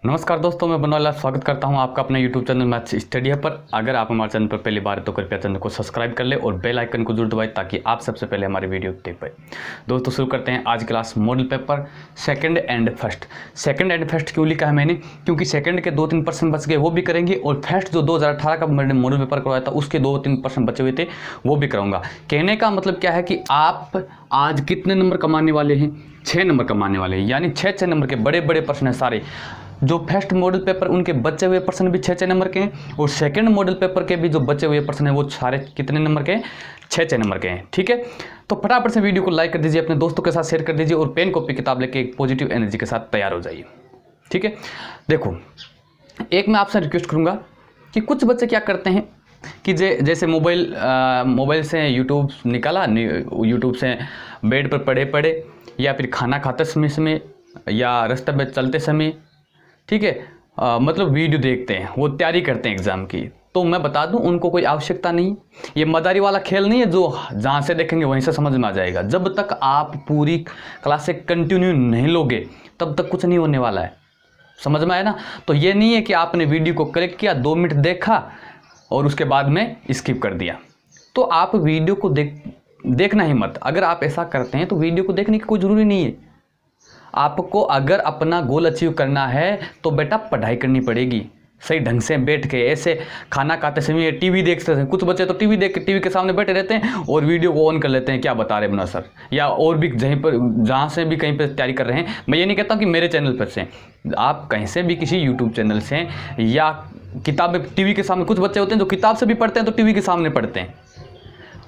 नमस्कार दोस्तों, मैं बनवाला स्वागत करता हूं आपका अपने YouTube चैनल मैथ्स स्टडी है पर। अगर आप हमारे चैनल पर पहली बार है तो कृपया चैनल को सब्सक्राइब कर ले और बेल आइकन को जरूर दबाएं ताकि आप सबसे पहले हमारी वीडियो देख पाए। दोस्तों शुरू करते हैं आज class model paper second and first. Second and first क्यों लिखा है मैंने, क्योंकि सेकंड के 2-3% बच गए वो भी करेंगे और फर्स्ट जो 2018 का मैंने मॉडल पेपर करवाया था उसके 2-3% बचे हुए थे वो भी कराऊंगा। कहने का मतलब क्या है कि आप आज कितने नंबर कमाने वाले हैं, 6 नंबर कमाने वाले हैं। यानी 6 नंबर के बड़े बड़े प्रश्न हैं सारे। जो फर्स्ट मॉडल पेपर उनके बचे हुए प्रश्न भी 6 नंबर के हैं और सेकंड मॉडल पेपर के भी जो बचे हुए प्रश्न हैं वो सारे कितने नंबर के हैं, 6 नंबर के हैं। ठीक है, तो फटाफट से वीडियो को लाइक कर दीजिए, अपने दोस्तों के साथ शेयर कर दीजिए और पेन कॉपी किताब लेके एक पॉजिटिव एनर्जी के साथ तैयार हो जाइए। ठीक है, देखो एक मैं आपसे रिक्वेस्ट करूँगा कि कुछ बच्चे क्या करते हैं कि जैसे मोबाइल से यूट्यूब निकाला, यूट्यूब से बेड पर पड़े या फिर खाना खाते समय या रास्ते में चलते समय, ठीक है, मतलब वीडियो देखते हैं, वो तैयारी करते हैं एग्ज़ाम की। तो मैं बता दूं उनको कोई आवश्यकता नहीं। ये मदारी वाला खेल नहीं है जो जहाँ से देखेंगे वहीं से समझ में आ जाएगा। जब तक आप पूरी क्लास से कंटिन्यू नहीं लोगे तब तक कुछ नहीं होने वाला है। समझ में आया ना? तो ये नहीं है कि आपने वीडियो को क्लिक किया, 2 मिनट देखा और उसके बाद में स्किप कर दिया। तो आप वीडियो को देखना ही मत। अगर आप ऐसा करते हैं तो वीडियो को देखने की कोई ज़रूरी नहीं है। आपको अगर अपना गोल अचीव करना है तो बेटा पढ़ाई करनी पड़ेगी सही ढंग से बैठ के। ऐसे खाना खाते समय टीवी देखते हैं, कुछ बच्चे तो टीवी के सामने बैठे रहते हैं और वीडियो को ऑन कर लेते हैं, क्या बता रहे बना सर, या और भी जहाँ से भी कहीं पर तैयारी कर रहे हैं। मैं ये नहीं कहता कि मेरे चैनल पर से, आप कहीं से भी किसी यूट्यूब चैनल से या किताबें टीवी के सामने, कुछ बच्चे होते हैं जो किताब से भी पढ़ते हैं तो टीवी के सामने पढ़ते हैं।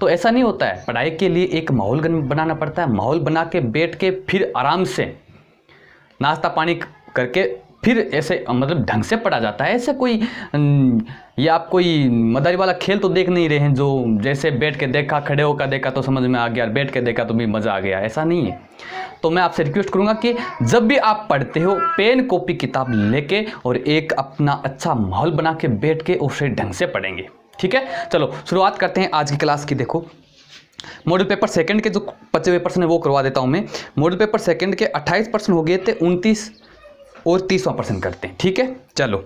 तो ऐसा नहीं होता है। पढ़ाई के लिए एक माहौल बनाना पड़ता है। माहौल बना के बैठ के फिर आराम से नाश्ता पानी करके फिर ऐसे मतलब ढंग से पढ़ा जाता है। ऐसे कोई या आप कोई मदारी वाला खेल तो देख नहीं रहे हैं जो जैसे बैठ के देखा, खड़े होकर देखा तो समझ में आ गया, बैठ के देखा तो भी मज़ा आ गया, ऐसा नहीं है। तो मैं आपसे रिक्वेस्ट करूंगा कि जब भी आप पढ़ते हो पेन कॉपी किताब लेके और एक अपना अच्छा माहौल बना के बैठ के और फिर ढंग से पढ़ेंगे। ठीक है, चलो शुरुआत करते हैं आज की क्लास की। देखो मॉडल पेपर सेकंड के जो बचे हुए प्रश्न है वो करवा देता हूं मैं। मॉडल पेपर सेकंड के 28 प्रश्न हो गए थे, 29 और 30वां प्रश्न करते हैं। ठीक है, चलो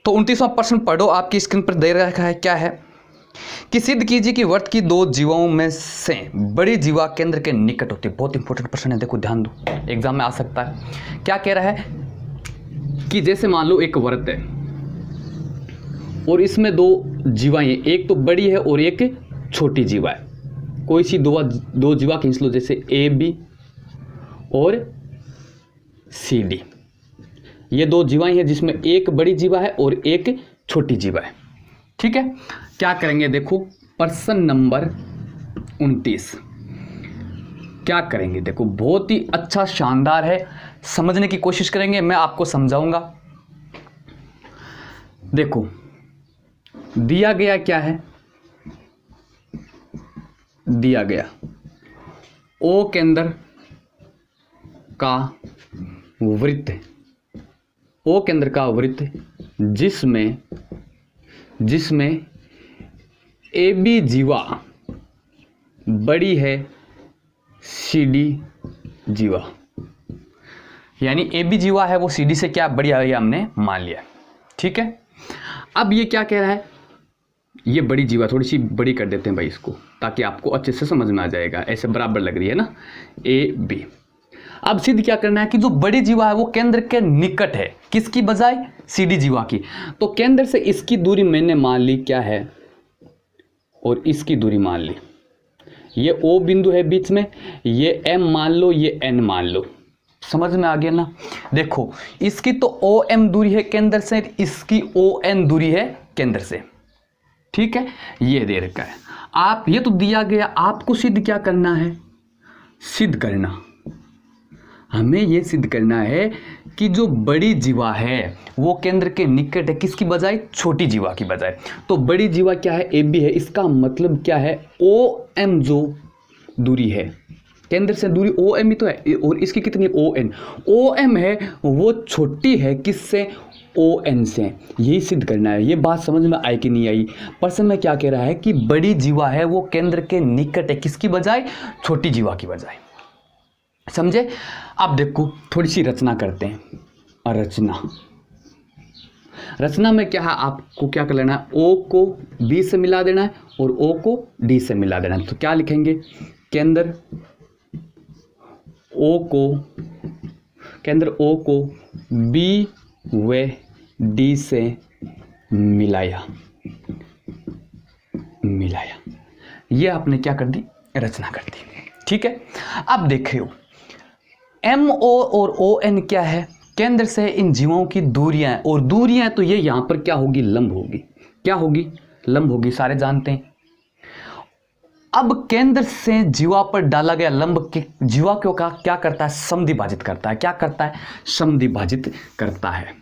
तो 29वां प्रश्न पढ़ो, आपकी स्क्रीन पर दे रखा है। क्या है कि सिद्ध कीजिए कि वर्त की 2 जीवाओं में से बड़ी जीवा केंद्र के निकट होती है। बहुत इंपॉर्टेंट प्रश्न है, देखो ध्यान दो, एग्जाम में आ सकता है। क्या कह रहा है कि जैसे मान लो एक वर्त है और इसमें 2 जीवाएं, एक तो बड़ी है और एक छोटी जीवा है। कोई सी दो जीवा खींच लो, जैसे ए बी और सी डी। ये 2 जीवाएं हैं जिसमें एक बड़ी जीवा है और एक छोटी जीवा है। ठीक है, क्या करेंगे देखो प्रश्न नंबर 29 क्या करेंगे देखो, बहुत ही अच्छा शानदार है, समझने की कोशिश करेंगे, मैं आपको समझाऊंगा। देखो दिया गया क्या है, दिया गया ओ केंद्र का वृत्त, ओ केंद्र का वृत्त जिसमें ए बी जीवा बड़ी है सी डी जीवा। यानी ए बी जीवा है वो सी डी से क्या बड़ी है, हमने मान लिया। ठीक है, अब ये क्या कह रहा है, ये बड़ी जीवा, थोड़ी सी बड़ी कर देते हैं भाई इसको ताकि आपको अच्छे से समझ में आ जाएगा। ऐसे बराबर लग रही है ना ए बी। अब सिद्ध क्या करना है कि जो बड़ी जीवा है वो केंद्र के निकट है, किसकी बजाय, सी डी जीवा की। तो केंद्र से इसकी दूरी मैंने मान ली क्या है और इसकी दूरी मान ली। ये ओ बिंदु है बीच में, ये एम मान लो, ये एन मान लो। समझ में आ गया ना? देखो इसकी तो ओ एम दूरी है केंद्र से, इसकी ओ एन दूरी है केंद्र से। ठीक है, ये दे रखा है। आप ये तो दिया गया, आपको सिद्ध क्या करना है, सिद्ध करना, हमें ये सिद्ध करना है कि जो बड़ी जीवा है वो केंद्र के निकट है, किसकी बजाय, छोटी जीवा की बजाय। तो बड़ी जीवा क्या है, ए बी है, इसका मतलब क्या है, ओ एम जो दूरी है केंद्र से दूरी ओ एम ही तो है और इसकी कितनी, ओ एन। ओ एम है वो छोटी है किससे, ओ एन से। यही सिद्ध करना है। ये बात समझ में आई कि नहीं आई? प्रश्न में क्या कह रहा है कि बड़ी जीवा है वो केंद्र के निकट है, किसकी बजाय, छोटी जीवा की बजाय। समझे? अब देखो थोड़ी सी रचना करते हैं। रचना। रचना में क्या है, आपको क्या कर लेना है, ओ को बी से मिला देना है और ओ को डी से मिला देना है। तो क्या लिखेंगे, केंद्र ओ को बी व डी से मिलाया। ये आपने क्या कर दी, रचना कर दी। ठीक है, अब देखियो एम ओ और ओ एन क्या है, केंद्र से इन जीवों की दूरियां हैं, और दूरियां तो ये यहां पर क्या होगी, लंब होगी। क्या होगी, लंब होगी, सारे जानते हैं। अब केंद्र से जीवा पर डाला गया लंब के जीवा क्यों का क्या करता है, समद्विभाजित करता है। क्या करता है, समद्विभाजित करता है।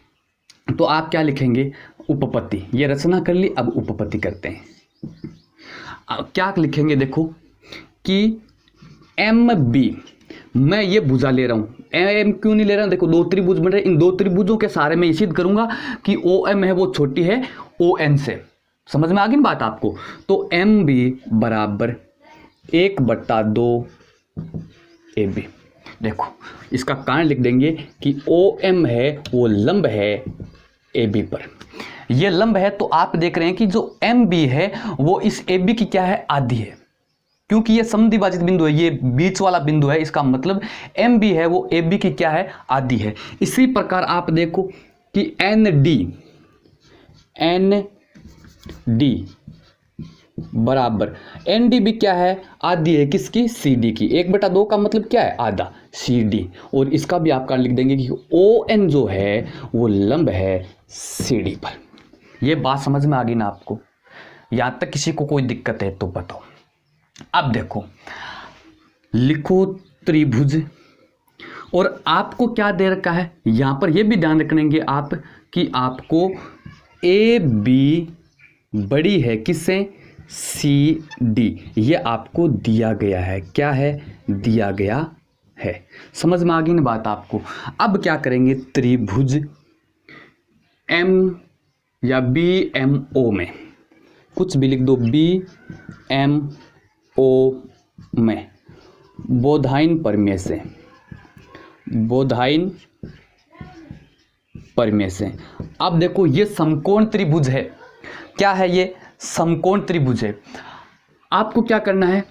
तो आप क्या लिखेंगे, उपपत्ति। ये रचना कर ली, अब उपपत्ति करते हैं। अब क्या लिखेंगे, देखो कि एम बी, मैं ये भुजा ले रहा हूं, एम क्यों नहीं ले रहा हूं, देखो दो त्रिभुज बन रहे, इन दो त्रिभुजों के सहारे मैं ये सिद्ध करूंगा कि ओ एम है वो छोटी है ओ एन से। समझ में आ गई बात आपको। तो एम बी बराबर 1/2 ए बी। देखो इसका कारण लिख देंगे कि ओ एम है वो लंब है ए बी पर। ये लंब है, तो आप देख रहे हैं कि जो एम बी है वो इस ए बी की क्या है, आधी है, क्योंकि ये समद्विभाजित बिंदु है, ये बीच वाला बिंदु है। इसका मतलब एम बी है वो ए बी की क्या है, आधी है। इसी प्रकार आप देखो कि एन डी बराबर एन डी भी क्या है, आधी है किसकी, सी डी की। 1/2 का मतलब क्या है, आधा, सी डी। और इसका भी आप कारण लिख देंगे कि ओ एन जो है वो लंब है सी डी पर। ये बात समझ में आ गई ना आपको। यहां तक किसी को कोई दिक्कत है तो बताओ। अब देखो लिखो त्रिभुज, और आपको क्या दे रखा है यहां पर, यह भी ध्यान रखेंगे आप कि आपको ए बी बड़ी है किससे, सी डी। ये आपको दिया गया है। क्या है, दिया गया है। समझ में आ गई ना बात आपको। अब क्या करेंगे, त्रिभुज एम या बी एम ओ में कुछ भी लिख दो, बी एम ओ में बोधायन परिमेय से। अब देखो ये समकोण त्रिभुज है। क्या है, ये समकोण त्रिभुज है। आपको क्या करना है,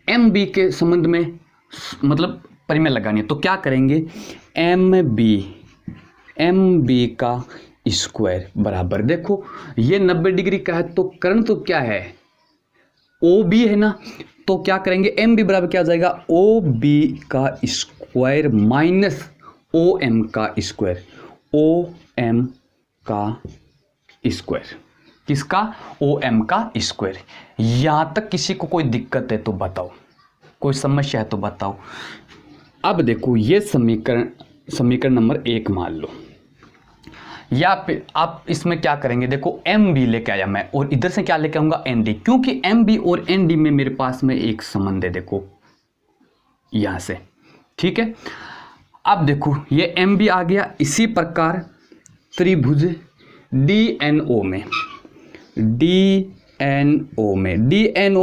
एम बी के संबंध में मतलब परिमेय लगानी है। तो क्या करेंगे, एम बी का स्क्वायर बराबर, देखो ये 90 डिग्री का है, तो कर्ण तो क्या है, ओ बी है ना। तो क्या करेंगे, एम बी बराबर क्या हो जाएगा, ओ बी का स्क्वायर माइनस ओ एम का स्क्वायर। ओ एम का स्क्वायर किसका, ओ एम का स्क्वायर। यहां तक किसी को कोई दिक्कत है तो बताओ, कोई समस्या है तो बताओ। अब देखो ये समीकरण नंबर 1 मान लो, या फिर आप इसमें क्या करेंगे, देखो एम बी लेके आया मैं और इधर से क्या लेके आऊंगा, एन डी, क्योंकि एम बी और एन डी में मेरे पास में एक संबंध है। देखो यहां से, ठीक है। अब देखो ये एम बी आ गया। इसी प्रकार त्रिभुज डी एन ओ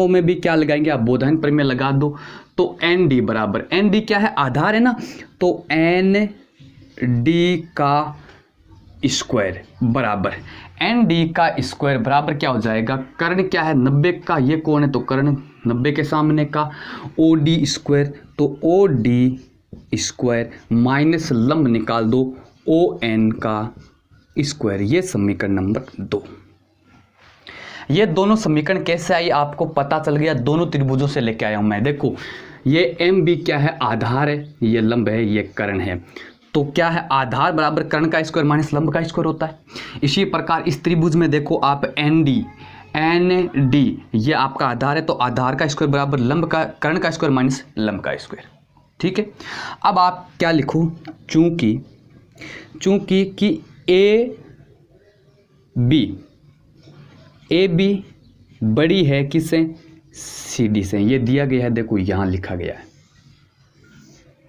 में भी क्या लगाएंगे, आप बोधायन परिमेय लगा दो। तो एन डी बराबर, एन डी क्या है, आधार है ना, तो एन डी का स्क्वायर बराबर, एन डी का स्क्वायर बराबर क्या हो जाएगा, कर्ण क्या है 90 का, ये कौन है तो कर्ण 90 के सामने का, ओ डी स्क्वायर, तो ओ डी स्क्वायर माइनस लंब निकाल दो ओ एन का स्क्वायर। ये समीकरण नंबर 2। ये दोनों समीकरण कैसे आई आपको पता चल गया, दोनों त्रिभुजों से लेके आया हूं मैं। देखो ये एम बी क्या है, आधार है, ये लंब है, ये कर्ण है। तो क्या है, आधार बराबर कर्ण का स्क्वायर माइनस लंब का स्क्वायर होता है। इसी प्रकार इस त्रिभुज में देखो आप एन डी ये आपका आधार है, तो आधार का स्क्वायर बराबर लंब का कर्ण का स्क्वायर माइनस लंब का स्क्वायर। ठीक है। अब आप क्या लिखो, चूंकि कि ए बी बड़ी है किससे, सी डी से। ये दिया गया है, देखो यहां लिखा गया है,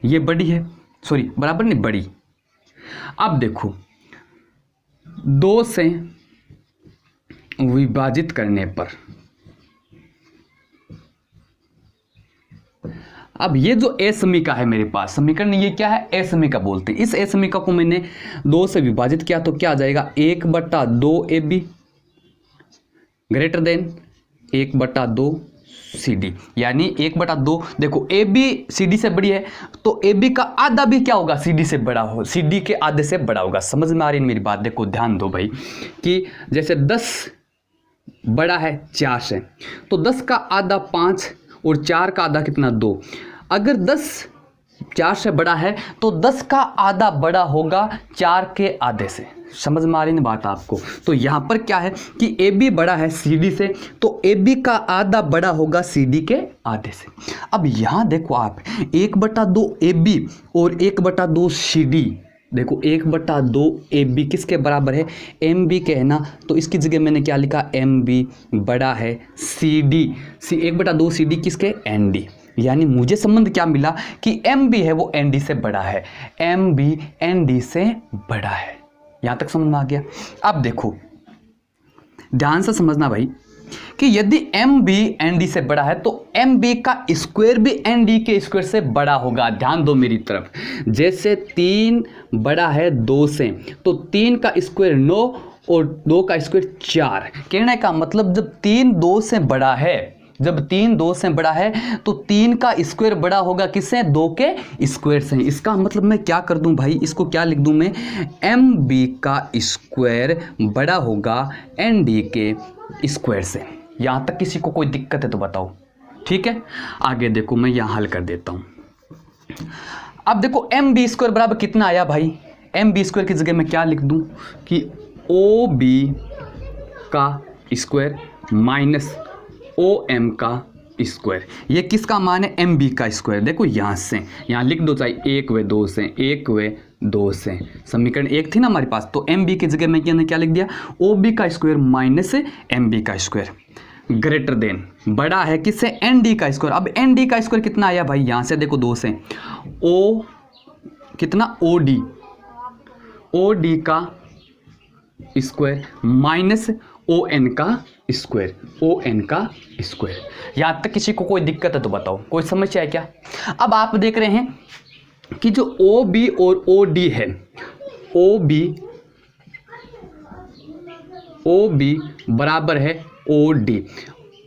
ये बड़ी है, सॉरी बराबर नहीं, बड़ी। अब देखो 2 से विभाजित करने पर अब ये जो ए समीका है मेरे पास समीकरण, ये क्या है, ए समीका बोलते हैं। इस ए समीका को मैंने 2 से विभाजित किया तो क्या आ जाएगा, 1/2 AB ग्रेटर देन 1/2 CD, यानी 1/2। देखो AB CD से बड़ी है तो AB का आधा भी क्या होगा, CD से बड़ा हो, CD के आधे से बड़ा होगा। समझ में आ रही है मेरी बात? देखो ध्यान दो भाई कि जैसे 10 बड़ा है 4 से, तो 10 का आधा 5 और 4 का आधा कितना 2। अगर 10 4 से बड़ा है तो 10 का आधा बड़ा होगा 4 के आधे से। समझ में आ रही है बात आपको? तो यहाँ पर क्या है कि AB बड़ा है CD से, तो AB का आधा बड़ा होगा CD के आधे से। अब यहाँ देखो आप 1/2 AB और 1/2 CD, देखो 1/2 AB किसके बराबर है, MB के है ना, तो इसकी जगह मैंने क्या लिखा, MB बड़ा है CD, 1/2 CD किसके, ND। यानी मुझे संबंध क्या मिला कि MB है वो ND से बड़ा है, MB ND से बड़ा है। यहां तक समझ में आ गया? अब देखो ध्यान से समझना भाई कि यदि MB ND से बड़ा है तो MB का स्क्वायर भी ND के स्क्वायर से बड़ा होगा। ध्यान दो मेरी तरफ, जैसे 3 बड़ा है 2 से तो 3 का स्क्वायर 9 और 2 का स्क्वायर 4। कहने का मतलब जब 3 2 से बड़ा है, जब 3 2 से बड़ा है तो 3 का स्क्वायर बड़ा होगा किससे, 2 के स्क्वायर से। इसका मतलब मैं क्या कर दूं भाई, इसको क्या लिख दूं मैं, MB का स्क्वायर बड़ा होगा ND के स्क्वायर से। यहां तक किसी को कोई दिक्कत है तो बताओ? ठीक है, आगे देखो मैं यहां हल कर देता हूं। अब देखो MB स्क्वायर बराबर कितना आया भाई, MB स्क्वायर की जगह मैं क्या लिख दूं कि OB का स्क्वायर माइनस OM का स्क्वायर। ये किसका मान है, MB का स्क्वायर। देखो यहां से यहां लिख दो, चाहे 1/2 से 1/2 से, समीकरण 1 थी ना हमारे पास, तो MB की जगह मैं क्या लिख दिया, OB का स्क्वायर माइनस MB का स्क्वायर ग्रेटर देन बड़ा है किससे, ND का स्क्वायर। अब ND का स्क्वायर कितना आया भाई, यहां से देखो 2 से O कितना, OD का स्क्वायर माइनस ON का स्क्वायर, ON का स्क्वायर। यहां तक किसी को कोई दिक्कत है तो बताओ, कोई समस्या है क्या? अब आप देख रहे हैं कि जो OB और OD है, OB बराबर है OD।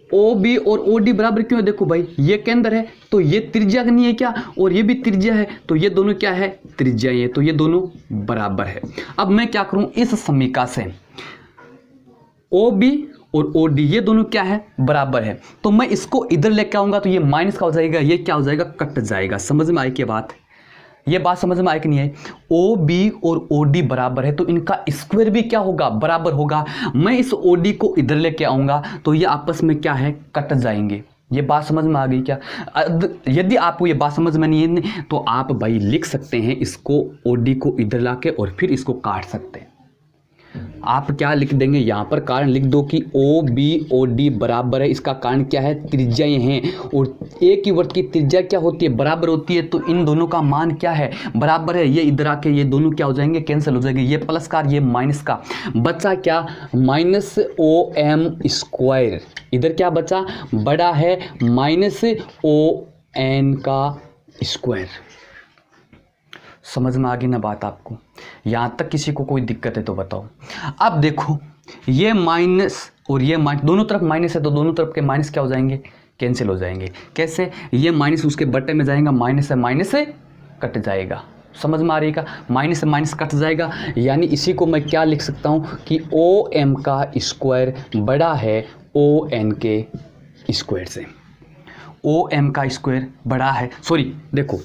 OB और OD बराबर क्यों है, देखो भाई ये केंद्र है तो ये त्रिज्या नहीं है क्या, और ये भी त्रिज्या है तो ये दोनों क्या है, त्रिज्या है, तो ये दोनों बराबर है। अब मैं क्या करूं, इस समीका से OB और OD ये दोनों क्या है, बराबर है, तो मैं इसको इधर लेके आऊंगा तो ये माइनस का हो जाएगा, ये क्या हो जाएगा, कट जाएगा। समझ में आई क्या बात, ये बात समझ में आई कि नहीं आई? OB और OD बराबर है तो इनका स्क्वायर भी क्या होगा, बराबर होगा। मैं इस OD को इधर लेके आऊंगा तो ये आपस में क्या है, कट जाएंगे। ये बात समझ में आ गई क्या? यदि आपको ये बात समझ में नहीं है तो आप भाई लिख सकते हैं, इसको OD को इधर लाके और फिर इसको काट सकते हैं। आप क्या लिख देंगे, यहां पर कारण लिख दो कि OB OD बराबर है। इसका कारण क्या है, त्रिज्याएं हैं, और एक ही वृत्त की त्रिज्या क्या होती है, बराबर होती है, तो इन दोनों का मान क्या है, बराबर है। ये इधर आके ये दोनों क्या हो जाएंगे, कैंसिल हो जाएंगे, ये प्लस का ये माइनस का, बचा क्या, माइनस OM स्क्वायर। इधर क्या बचा, बड़ा है माइनस ON का स्क्वायर। समझ में आ गई ना बात आपको? यहां तक किसी को कोई दिक्कत है तो बताओ? अब देखो ये माइनस और ये माइनस, दोनों तरफ माइनस है तो दोनों तरफ के माइनस क्या हो जाएंगे, कैंसिल हो जाएंगे। कैसे, ये माइनस उसके बट्टे में जाएगा, माइनस से कट जाएगा। समझ में आ रही का, माइनस से माइनस कट जाएगा, यानी इसी को मैं क्या लिख सकता हूं कि OM का स्क्वायर बड़ा है ON के स्क्वायर से। OM का स्क्वायर बड़ा है, सॉरी देखो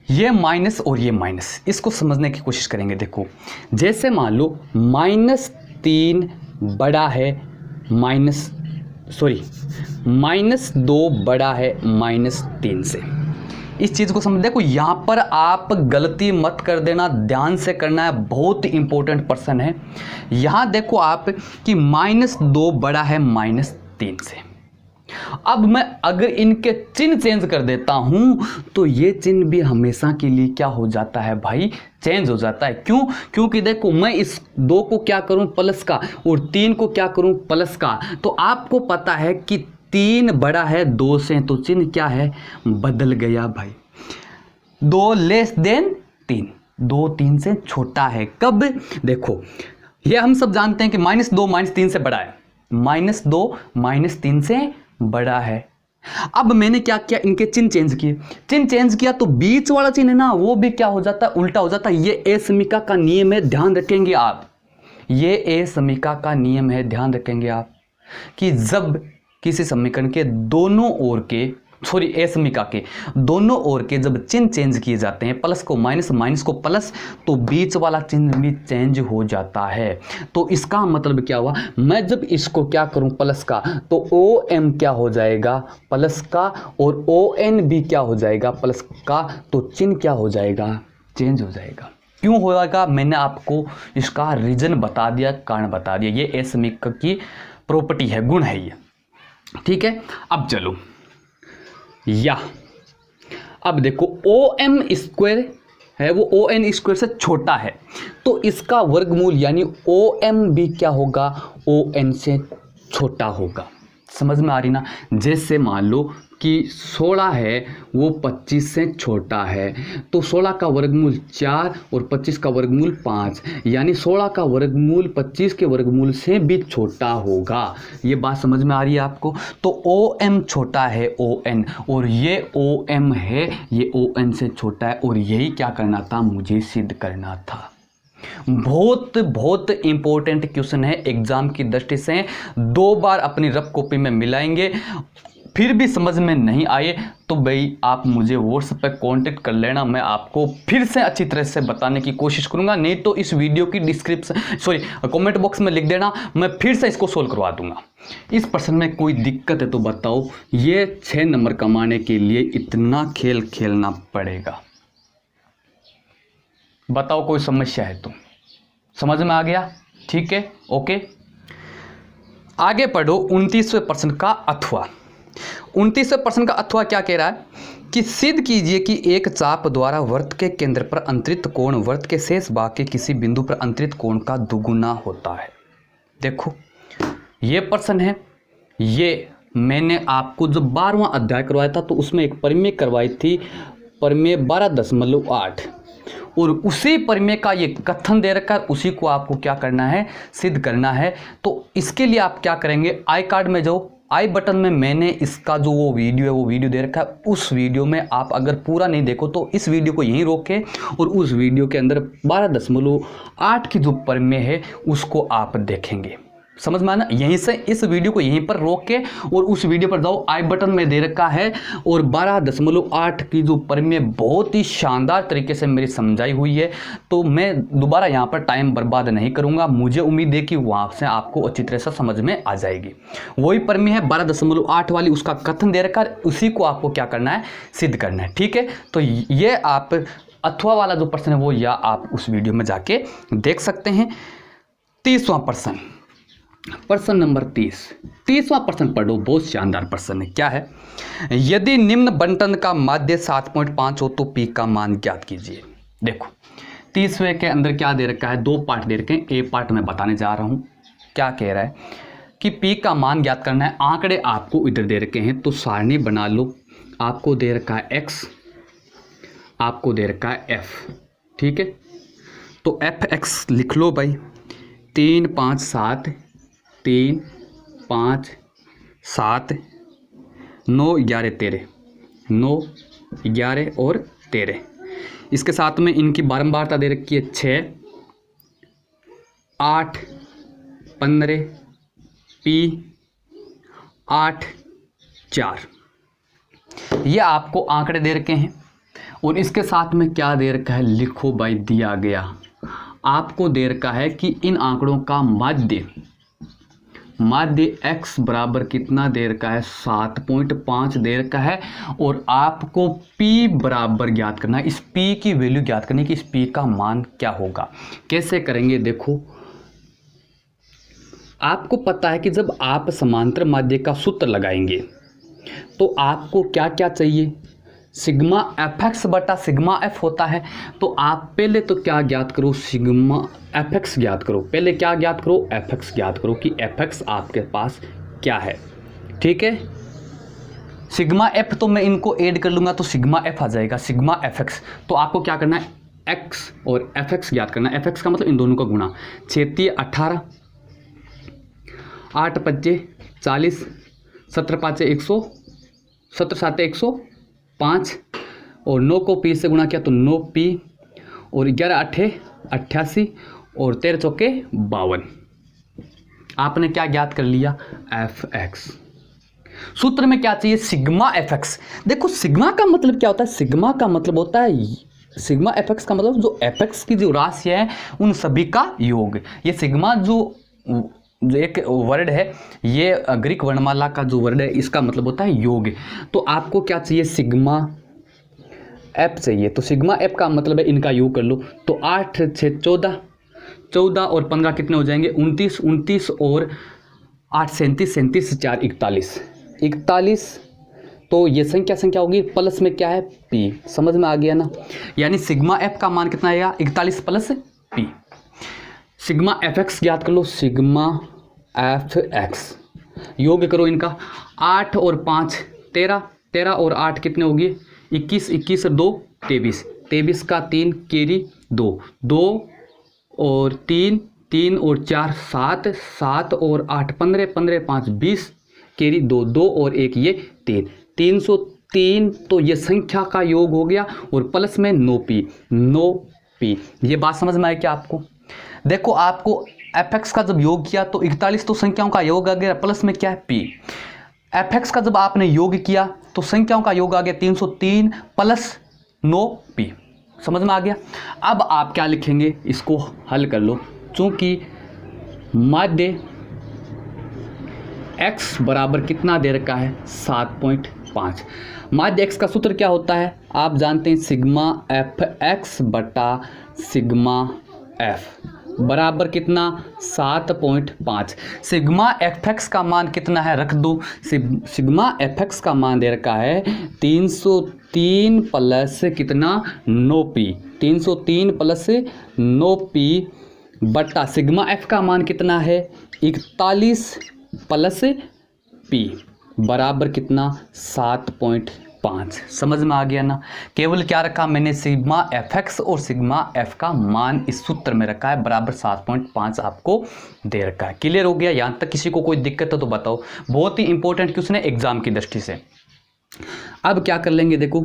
ये माइनस और ये माइनस, इसको समझने की कोशिश करेंगे। देखो जैसे मान लो -3 बड़ा है -2 बड़ा है -3 से। इस चीज़ को समझ, देखो यहाँ पर आप गलती मत कर देना, ध्यान से करना है, बहुत इंपॉर्टेंट पर्सन है। यहाँ देखो आप कि -2 बड़ा है -3 से। अब मैं अगर इनके चिन्ह चेंज कर देता हूं तो ये चिन्ह भी हमेशा के लिए क्या हो जाता है भाई, चेंज हो जाता है। क्यों? क्योंकि देखो मैं इस 2 को क्या करूं, प्लस का, और 3 को क्या करूं, प्लस का। तो आपको पता है कि 3 बड़ा है 2 से, तो चिन्ह क्या है, बदल गया भाई। 2 लेस देन 3, 2 3 से छोटा है। कब, देखो ये हम सब जानते हैं कि -2 -3 से बड़ा है, -2 -3 से बड़ा है। अब मैंने क्या किया, इनके चिन्ह चेंज किए, चिन्ह चेंज किया तो बीच वाला चिन्ह है ना वो भी क्या हो जाता है, उल्टा हो जाता है। ये ए समीका का नियम है, ध्यान रखेंगे आप, ये ए समीका का नियम है, ध्यान रखेंगे आप कि जब किसी समीकरण के दोनों ओर के, सॉरी ए समीका के दोनों ओर के जब चिन्ह चेंज किए जाते हैं, प्लस को माइनस, माइनस को प्लस, तो बीच वाला चिन्ह भी चेंज हो जाता है। तो इसका मतलब क्या हुआ, मैं जब इसको क्या करूं प्लस का, तो ओ एम क्या हो जाएगा प्लस का, और ओ एन भी क्या हो जाएगा प्लस का, तो चिन्ह क्या हो जाएगा, चेंज हो जाएगा। क्यों होगा, मैंने आपको इसका रीजन बता दिया, कारण बता दिया। ये ए समीकरण की प्रॉपर्टी है, गुण है ये, ठीक है। अब चलो, या अब देखो ओ एम स्क्वायर है वो ओ एन स्क्वायर से छोटा है, तो इसका वर्गमूल यानी ओ एम भी क्या होगा, ओ एन से छोटा होगा। समझ में आ रही ना। जैसे मान लो कि 16 है वो 25 से छोटा है, तो 16 का वर्गमूल 4 और 25 का वर्गमूल 5, यानी 16 का वर्गमूल 25 के वर्गमूल से भी छोटा होगा। ये बात समझ में आ रही है आपको। तो ओ एम छोटा है ओ एन, और ये ओ एम है ये ओ एन से छोटा है, और यही क्या करना था, मुझे सिद्ध करना था। बहुत बहुत इंपॉर्टेंट क्वेश्चन है एग्जाम की दृष्टि से, 2 बार अपनी रफ कॉपी में मिलाएंगे, फिर भी समझ में नहीं आए तो भाई आप मुझे व्हाट्सएप पे कांटेक्ट कर लेना, मैं आपको फिर से अच्छी तरह से बताने की कोशिश करूंगा। नहीं तो इस वीडियो की डिस्क्रिप्शन, सॉरी कमेंट बॉक्स में लिख देना, मैं फिर से इसको सोल्व करवा दूंगा। इस प्रश्न में कोई दिक्कत है तो बताओ। ये 6 नंबर कमाने के लिए इतना खेल खेलना पड़ेगा, बताओ कोई समस्या है तो। समझ में आ गया, ठीक है, ओके। आगे पढ़ो 29वें प्रश्न का अथवा। 29वें प्रश्न का अथवा क्या कह रहा है कि सिद्ध कीजिए कि एक चाप द्वारा वृत्त के केंद्र पर अंतरित कोण वृत्त के शेष भाग के किसी बिंदु पर अंतरित कोण का दुगुना होता है। देखो ये प्रश्न है, ये मैंने आपको जब 12वां अध्याय करवाया था तो उसमें एक परिमेय करवाई थी, परिमेय 12.8, और उसी परिमेय का ये कथन दे रखा है, उसी को आपको क्या करना है, सिद्ध करना है। तो इसके लिए आप क्या करेंगे, आई कार्ड में जाओ, आई बटन में मैंने इसका जो वो वीडियो है वो वीडियो दे रखा है। उस वीडियो में आप अगर पूरा नहीं देखो तो इस वीडियो को यहीं रोक के और उस वीडियो के अंदर 12.8 की जो परिमेय है उसको आप देखेंगे। समझ में आना। यहीं से इस वीडियो को यहीं पर रोक के और उस वीडियो पर जाओ, आई बटन में दे रखा है, और 12.8 की जो परिमेय बहुत ही शानदार तरीके से मेरी समझाई हुई है। तो मैं दोबारा यहाँ पर टाइम बर्बाद नहीं करूँगा, मुझे उम्मीद है कि वहाँ से आपको अच्छी तरह से समझ में आ जाएगी। वही परिमेय है 12.8 वाली, उसका कथन दे रखा है, उसी को आपको क्या करना है, सिद्ध करना है, ठीक है। तो ये आप अथवा वाला जो प्रश्न है वो या आप उस वीडियो में जाके देख सकते हैं। 30वां प्रश्न, प्रश्न नंबर 30वां प्रश्न पढ़ो, बहुत शानदार प्रश्न है। क्या है, यदि निम्न बंटन का माध्य 7.5 हो तो पी का मान ज्ञात कीजिए। देखो 30वें के अंदर क्या दे रखा है, 2 पार्ट दे रखे हैं। ए पार्ट में बताने जा रहा हूं। क्या कह रहा है कि पी का मान ज्ञात करना है। आंकड़े आपको इधर दे रखे हैं तो सारणी बना लो। आपको दे रखा है एक्स, आपको दे रखा है एफ, ठीक है। तो एफ एक्स लिख लो भाई, 3 5 7, 3 5 7, 9 11 13, 9 11 और 13। इसके साथ में इनकी बारंबारता दे रखी है 6 8 15 पी 8 4। ये आपको आंकड़े दे रखे हैं और इसके साथ में क्या दे रखा है, लिखो भाई, दिया गया आपको दे रखा है कि इन आंकड़ों का माध्य x बराबर कितना दे रखा है, 7.5 दे रखा है, और आपको p बराबर ज्ञात करना है। इस p की वैल्यू ज्ञात करने की, इस p का मान क्या होगा। कैसे करेंगे, देखो आपको पता है कि जब आप समांतर माध्य का सूत्र लगाएंगे तो आपको क्या क्या चाहिए, सिग्मा एफ एक्स बटा सिग्मा एफ होता है। तो आप पहले तो क्या ज्ञात करो, सिग्मा एफ एक्स ज्ञात करो। पहले क्या ज्ञात करो, एफ एक्स ज्ञात करो कि एफ एक्स आपके पास क्या है, ठीक है। सिग्मा एफ तो मैं इनको ऐड कर लूँगा तो सिग्मा एफ आ जाएगा, सिग्मा एफ एक्स। तो आपको क्या करना है, एक्स और एफ एक्स ज्ञात करना है। एफ एक्स का मतलब इन दोनों का गुणा, 6 18, 8 5 40, 17 5 100, 17 7 105 और 9 को पी से गुणा किया तो 9 पी और 11 8 88 और 13 चौके 52। आपने क्या ज्ञात कर लिया, एफ एक्स। सूत्र में क्या चाहिए, सिग्मा एफ एक्स। देखो सिग्मा का मतलब क्या होता है, सिग्मा का मतलब होता है, सिग्मा एफ एक्स का मतलब जो एफ एक्स की जो राशि है उन सभी का योग। ये सिग्मा जो एक वर्ड है, ये ग्रीक वर्णमाला का जो वर्ड है, इसका मतलब होता है योग। तो आपको क्या चाहिए, सिग्मा एफ चाहिए। तो सिग्मा एफ का मतलब है इनका योग कर लो। तो 8 6 14, 14 और 15 कितने हो जाएंगे, 29, 29 और 8 37, 37 4 41, 41। तो ये संख्या होगी, प्लस में क्या है, पी। समझ में आ गया ना। यानी सिग्मा एफ का मान कितना आएगा, 41 plus P. Sigma F x ज्ञात कर लो, सिग्मा एफ एक्स। योग करो इनका, 8 और 5 13, 13 और 8 कितने होगी, 21, 21 और 2 23, 23 का 3 केरी 2, 2 और 3, 3 और 4 7, 7 और 8 15, 15 5 20 केरी 2, 2 और 1 ये 3, 303। तो ये संख्या का योग हो गया और प्लस में 9 पी, 9 पी। ये बात समझ में आई क्या आपको। देखो आपको एफ एक्स का जब योग किया तो 41 तो संख्याओं का योग आ गया, प्लस में क्या है, पी। एफ एक्स का जब आपने योग किया तो संख्याओं का योग आ गया 303 प्लस 9 पी। समझ में आ गया। अब आप क्या लिखेंगे, इसको हल कर लो। चूंकि माध्य x बराबर कितना दे रखा है, 7.5। माध्य x का सूत्र क्या होता है, आप जानते हैं, सिग्मा एफ एक्स बटा सिग्मा एफ बराबर कितना, 7.5। सिग्मा एफ एक्स का मान कितना है, रख दो। सिग्मा एफ एक्स का मान दे रखा है 303 प्लस कितना, 9 पी, 303 प्लस 9 पी बटा सिग्मा एफ का मान कितना है, 41 प्लस पी बराबर कितना, 7.5। समझ में आ गया ना। केवल क्या रखा मैंने, सिग्मा एफ एक्स और सिग्मा एफ का मान इस सूत्र में रखा है, बराबर 7.5 आपको दे रखा है। क्लियर हो गया, यहाँ तक किसी को कोई दिक्कत है तो बताओ। बहुत ही इंपॉर्टेंट क्वेश्चन है एग्जाम की दृष्टि से। अब क्या कर लेंगे, देखो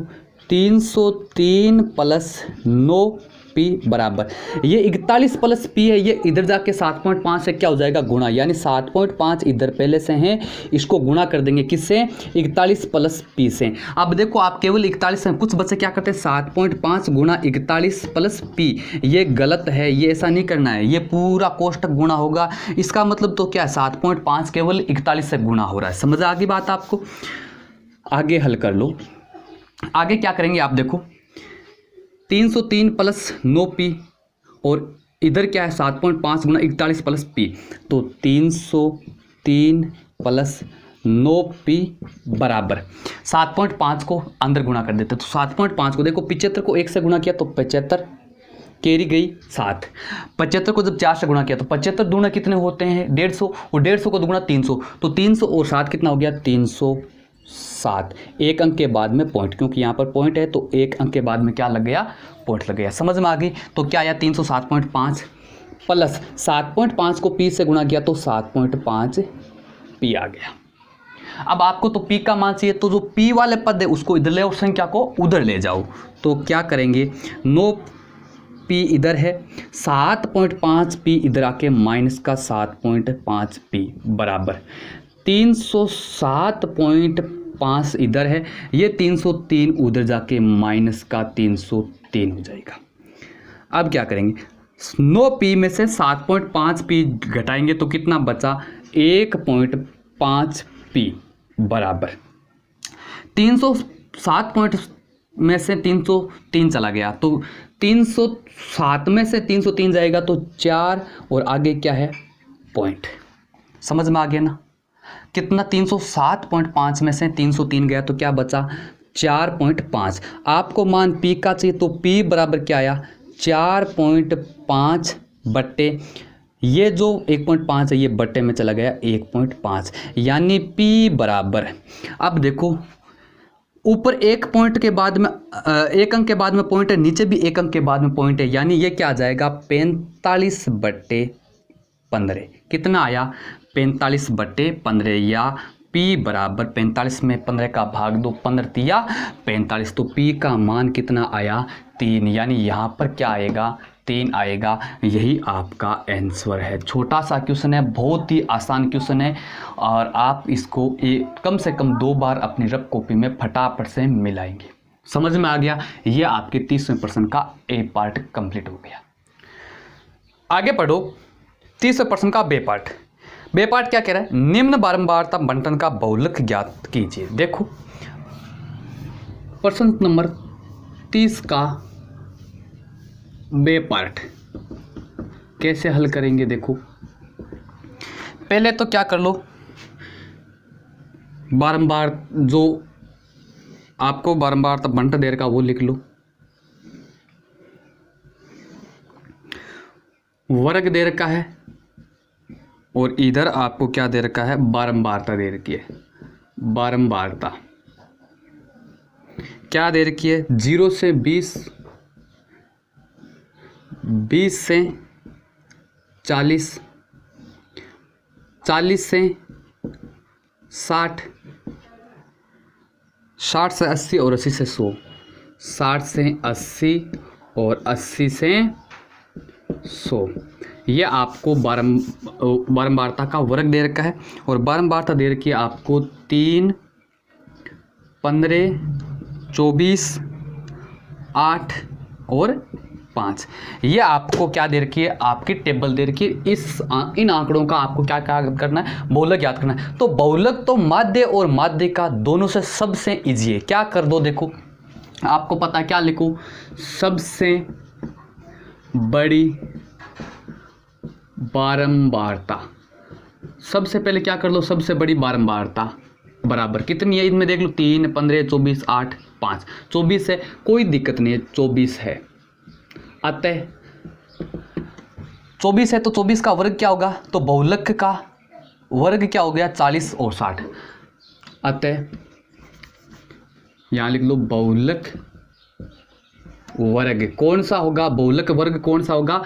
303 प्लस 9 पी बराबर, ये 41 प्लस पी है, ये इधर जाके 7.5 से क्या हो जाएगा, गुणा। यानी 7.5 इधर पहले से हैं, इसको गुणा कर देंगे किससे, 41 प्लस पी से। अब देखो आप केवल 41 हैं, कुछ बच्चे क्या करते हैं 7.5 गुणा 41 प्लस पी, ये गलत है, ये ऐसा नहीं करना है, ये पूरा कोष्टक गुणा होगा। इसका मतलब तो क्या है, 7.5 केवल 41 से गुणा हो रहा है। समझ आ गई बात आपको। आगे हल कर लो। आगे क्या करेंगे आप देखो, 303 प्लस 9 पी और इधर क्या है 7.5 गुना 41 प्लस पी, तो 303 प्लस 9 पी बराबर 7.5 को अंदर गुणा कर देते। तो 7.5 को देखो, 75 को 1 से गुणा किया तो 75 केरी गई 7, 75 को जब 4 से गुणा किया तो 75 दूना कितने होते हैं, 150, और 150 को दुगुना 300, तो 300 और 7 कितना हो गया, 307। एक अंक के बाद में पॉइंट, क्योंकि यहाँ पर पॉइंट है तो एक अंक के बाद में क्या लग गया, पॉइंट लग गया। समझ में आ गई। तो क्या आया 307.5 प्लस 7.5 को पी से गुणा किया तो 7.5 पी आ गया। अब आपको तो पी का मान चाहिए, तो जो पी वाले पद है उसको इधर ले और संख्या को उधर ले जाओ। तो क्या करेंगे, 9 पी इधर है, 7.5 पी इधर आके माइनस का 7.5 पी बराबर 307.5 इधर है, ये 303 उधर जाके माइनस का 303 हो जाएगा। अब क्या करेंगे, 9 पी में से 7.5 पी घटाएंगे तो कितना बचा, 1.5 पी बराबर 307 में से 303 चला गया, तो 307 में से 303 जाएगा तो 4 और आगे क्या है, पॉइंट। समझ में आ गया ना। कितना, 307.5 में से 303 गया तो क्या बचा, 4.5। आपको मान पी का चाहिए तो पी बराबर क्या आया, 4.5 बट्टे ये जो 1.5 है ये बट्टे में चला गया 1.5, यानी P बराबर, अब देखो ऊपर एक पॉइंट के बाद में एक अंक के बाद में पॉइंट है, नीचे भी एक अंक के बाद में पॉइंट है, यानी ये क्या आ जाएगा 45/15। कितना आया 45/15, या P बराबर 45 में 15 का भाग दो, 15 तिया 45, तो P का मान कितना आया 3, यानी यहाँ पर क्या आएगा 3 आएगा। यही आपका आंसर है। छोटा सा क्वेश्चन है, बहुत ही आसान क्वेश्चन है, और आप इसको कम से कम 2 बार अपनी रफ कॉपी में फटाफट से मिलाएंगे। समझ में आ गया? ये आपके 30वें प्रश्न का ए पार्ट कंप्लीट हो गया। आगे पढ़ो 30वें प्रश्न का बे पार्ट। बे पार्ट क्या कह रहा है? निम्न बारंबारता बंटन का बहुलक ज्ञात कीजिए। देखो प्रश्न नंबर 30 का बे पार्ट कैसे हल करेंगे। देखो पहले तो क्या कर लो, बारंबार जो आपको बारंबारता बंट दे रखा वो लिख लो, वर्ग दे रखा है, और इधर आपको क्या दे रखा है बारंबारता दे रखी है। बारंबारता क्या दे रखी है 0 से 20, 20 से 40, 40 से 60, 60 से 80 और 80 से 100, 60 से 80 और 80 से 100। ये आपको बारंबारता का वर्ग दे रखा है, और बारंबारता दे रखी है आपको 3, 15, 24, 8 और 5। ये आपको क्या दे रखी है, आपकी टेबल दे रखी है। इन आंकड़ों का आपको क्या क्या करना है, बहुलक याद करना है। तो बहुलक तो माध्य और माध्य का दोनों से सबसे इजी है। क्या कर दो, देखो आपको पता है क्या लिखो, सबसे बड़ी बारंबारता। सबसे पहले क्या कर लो, सबसे बड़ी बारंबारता बराबर कितनी है, इनमें देख लो 3, 15, 24, 8, 5। 24 है, कोई दिक्कत नहीं है, 24 है। अतः 24 है तो 24 का वर्ग क्या होगा, तो बहुलक का वर्ग क्या हो गया 40 और 60। अतः यहां लिख लो बहुलक वर्ग कौन सा होगा, बहुलक वर्ग कौन सा होगा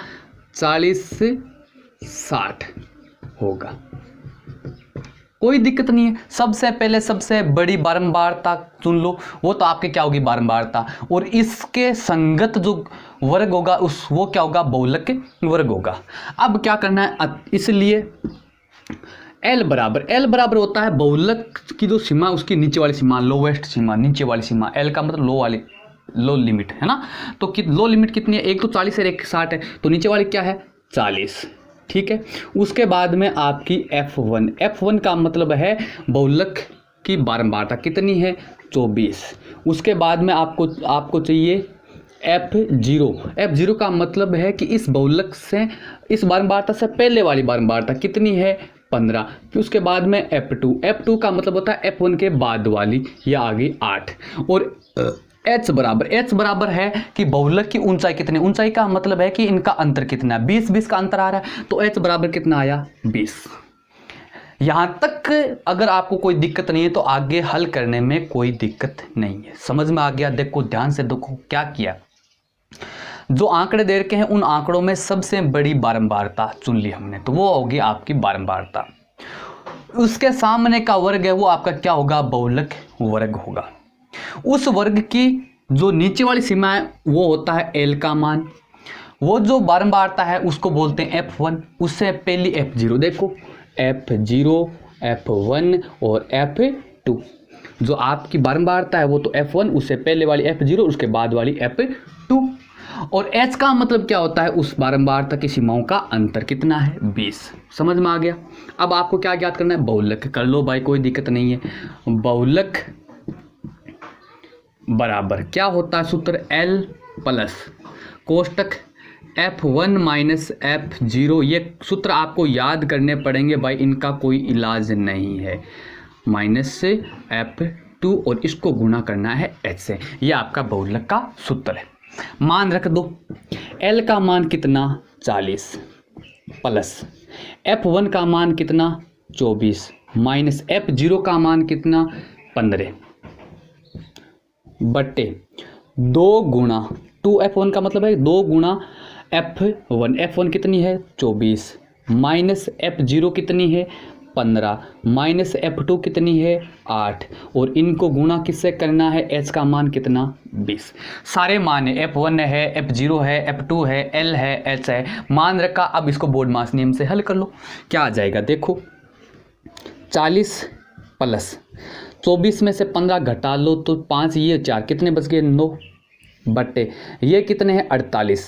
40 60 होगा। कोई दिक्कत नहीं है। सबसे पहले सबसे बड़ी बारंबारता चुन लो, वो तो आपके क्या होगी बारंबारता, और इसके संगत जो वर्ग होगा उस वो क्या होगा बहुलक वर्ग होगा। अब क्या करना है, इसलिए L बराबर होता है बहुलक की जो सीमा उसकी नीचे वाली सीमा, लोवेस्ट सीमा, नीचे वाली सीमा। L का मतलब लो लिमिट है ना। तो लो लिमिट कितनी है, एक तो 40 है, एक 60 है, तो नीचे वाली क्या है 40। ठीक है। उसके बाद में आपकी F1 का मतलब है बहुलक की बारंबारता कितनी है 24। उसके बाद में आपको चाहिए F0 का मतलब है कि इस बहुलक से इस बारंबारता से पहले वाली बारंबारता कितनी है 15। फिर उसके बाद में F2 का मतलब होता है F1 के बाद वाली या आगे 8। और H बराबर है कि बहुलक की ऊंचाई कितनी, ऊंचाई का मतलब है कि इनका अंतर कितना है, 20 का अंतर आ रहा है, तो H बराबर कितना आया 20। यहां तक अगर आपको कोई दिक्कत नहीं है तो आगे हल करने में कोई दिक्कत नहीं है। समझ में आ गया? देखो ध्यान से देखो क्या किया, जो आंकड़े दे रखे हैं उन आंकड़ों में सबसे बड़ी बारंबारता चुन ली हमने, तो वो होगी आपकी बारंबारता। उसके सामने का वर्ग है वो आपका क्या होगा बहुलक वर्ग होगा। उस वर्ग की जो नीचे वाली सीमा है वो होता है L का मान। वो जो बारंबारता है उसको बोलते हैं F1। उससे पहली F0 देखो, F0, F1 और F2। जो आपकी बारंबारता है वो तो F1, उससे पहले वाली F0, उसके बाद वाली F2। और H का मतलब क्या होता है, उस बारंबारता की सीमाओं का अंतर कितना है 20। समझ में आ गया? अब आपको क्या ज्ञात करना है, बहुलक कर लो भाई, कोई दिक्कत नहीं है। बहुलक बराबर क्या होता है सूत्र, L plus कोष्टक F1 minus F0। ये सूत्र आपको याद करने पड़ेंगे भाई, इनका कोई इलाज नहीं है। माइनस से F2 और इसको गुणा करना है H से। ये आपका बहुलक का सूत्र है। मान रख दो, L का मान कितना 40, प्लस F1 का मान कितना 24 माइनस F0 का मान कितना 15 बट्टे 2 गुणा 2F1 का मतलब है 2 गुणा F1 कितनी है 24 माइनस F0 कितनी है 15 माइनस F2 कितनी है 8 और इनको गुणा किससे करना है h का मान कितना 20। सारे मान है F1 है F0 है F2 है L है h है मान रखा। अब इसको बोर्ड मास नियम से हल कर लो। क्या आ जाएगा देखो 40 प्लस 24 में से 15 घटा लो तो 5 ये 4 कितने बच गए 9 बट्टे ये कितने हैं 48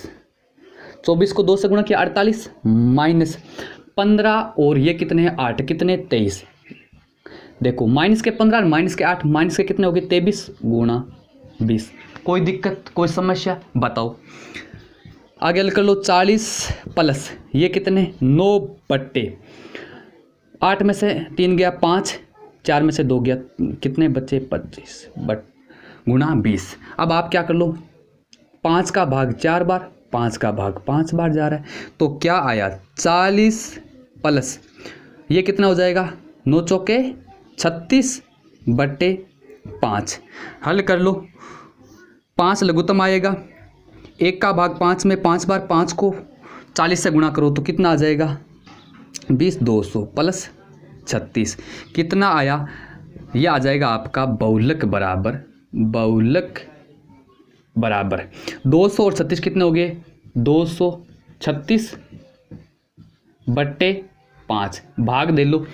24 को 2 से गुणा किया 48 माइनस 15 और ये कितने हैं 8 कितने 23 देखो माइनस के 15 माइनस के 8 माइनस के कितने हो गए 23 गुणा 20। कोई दिक्कत कोई समस्या बताओ। आगे हल कर लो 40 प्लस ये कितने 9 बट्टे 8 में से 3 गया 5 4 में से 2 गया कितने बच्चे 25 बट गुणा 20। अब आप क्या कर लो 5 का भाग 4 बार 5 का भाग 5 बार जा रहा है तो क्या आया 40 प्लस ये कितना हो जाएगा 9 चौके 36 बट्टे 5। हल कर लो 5 लघुत्तम आएगा 1 का भाग 5 में 5 बार 5 को 40 से गुणा करो तो कितना आ जाएगा 20 200 प्लस 36 कितना आया ये आ जाएगा आपका बहुलक बराबर 200 और 36 कितने हो गए 236 बट्टे 5 भाग दे लो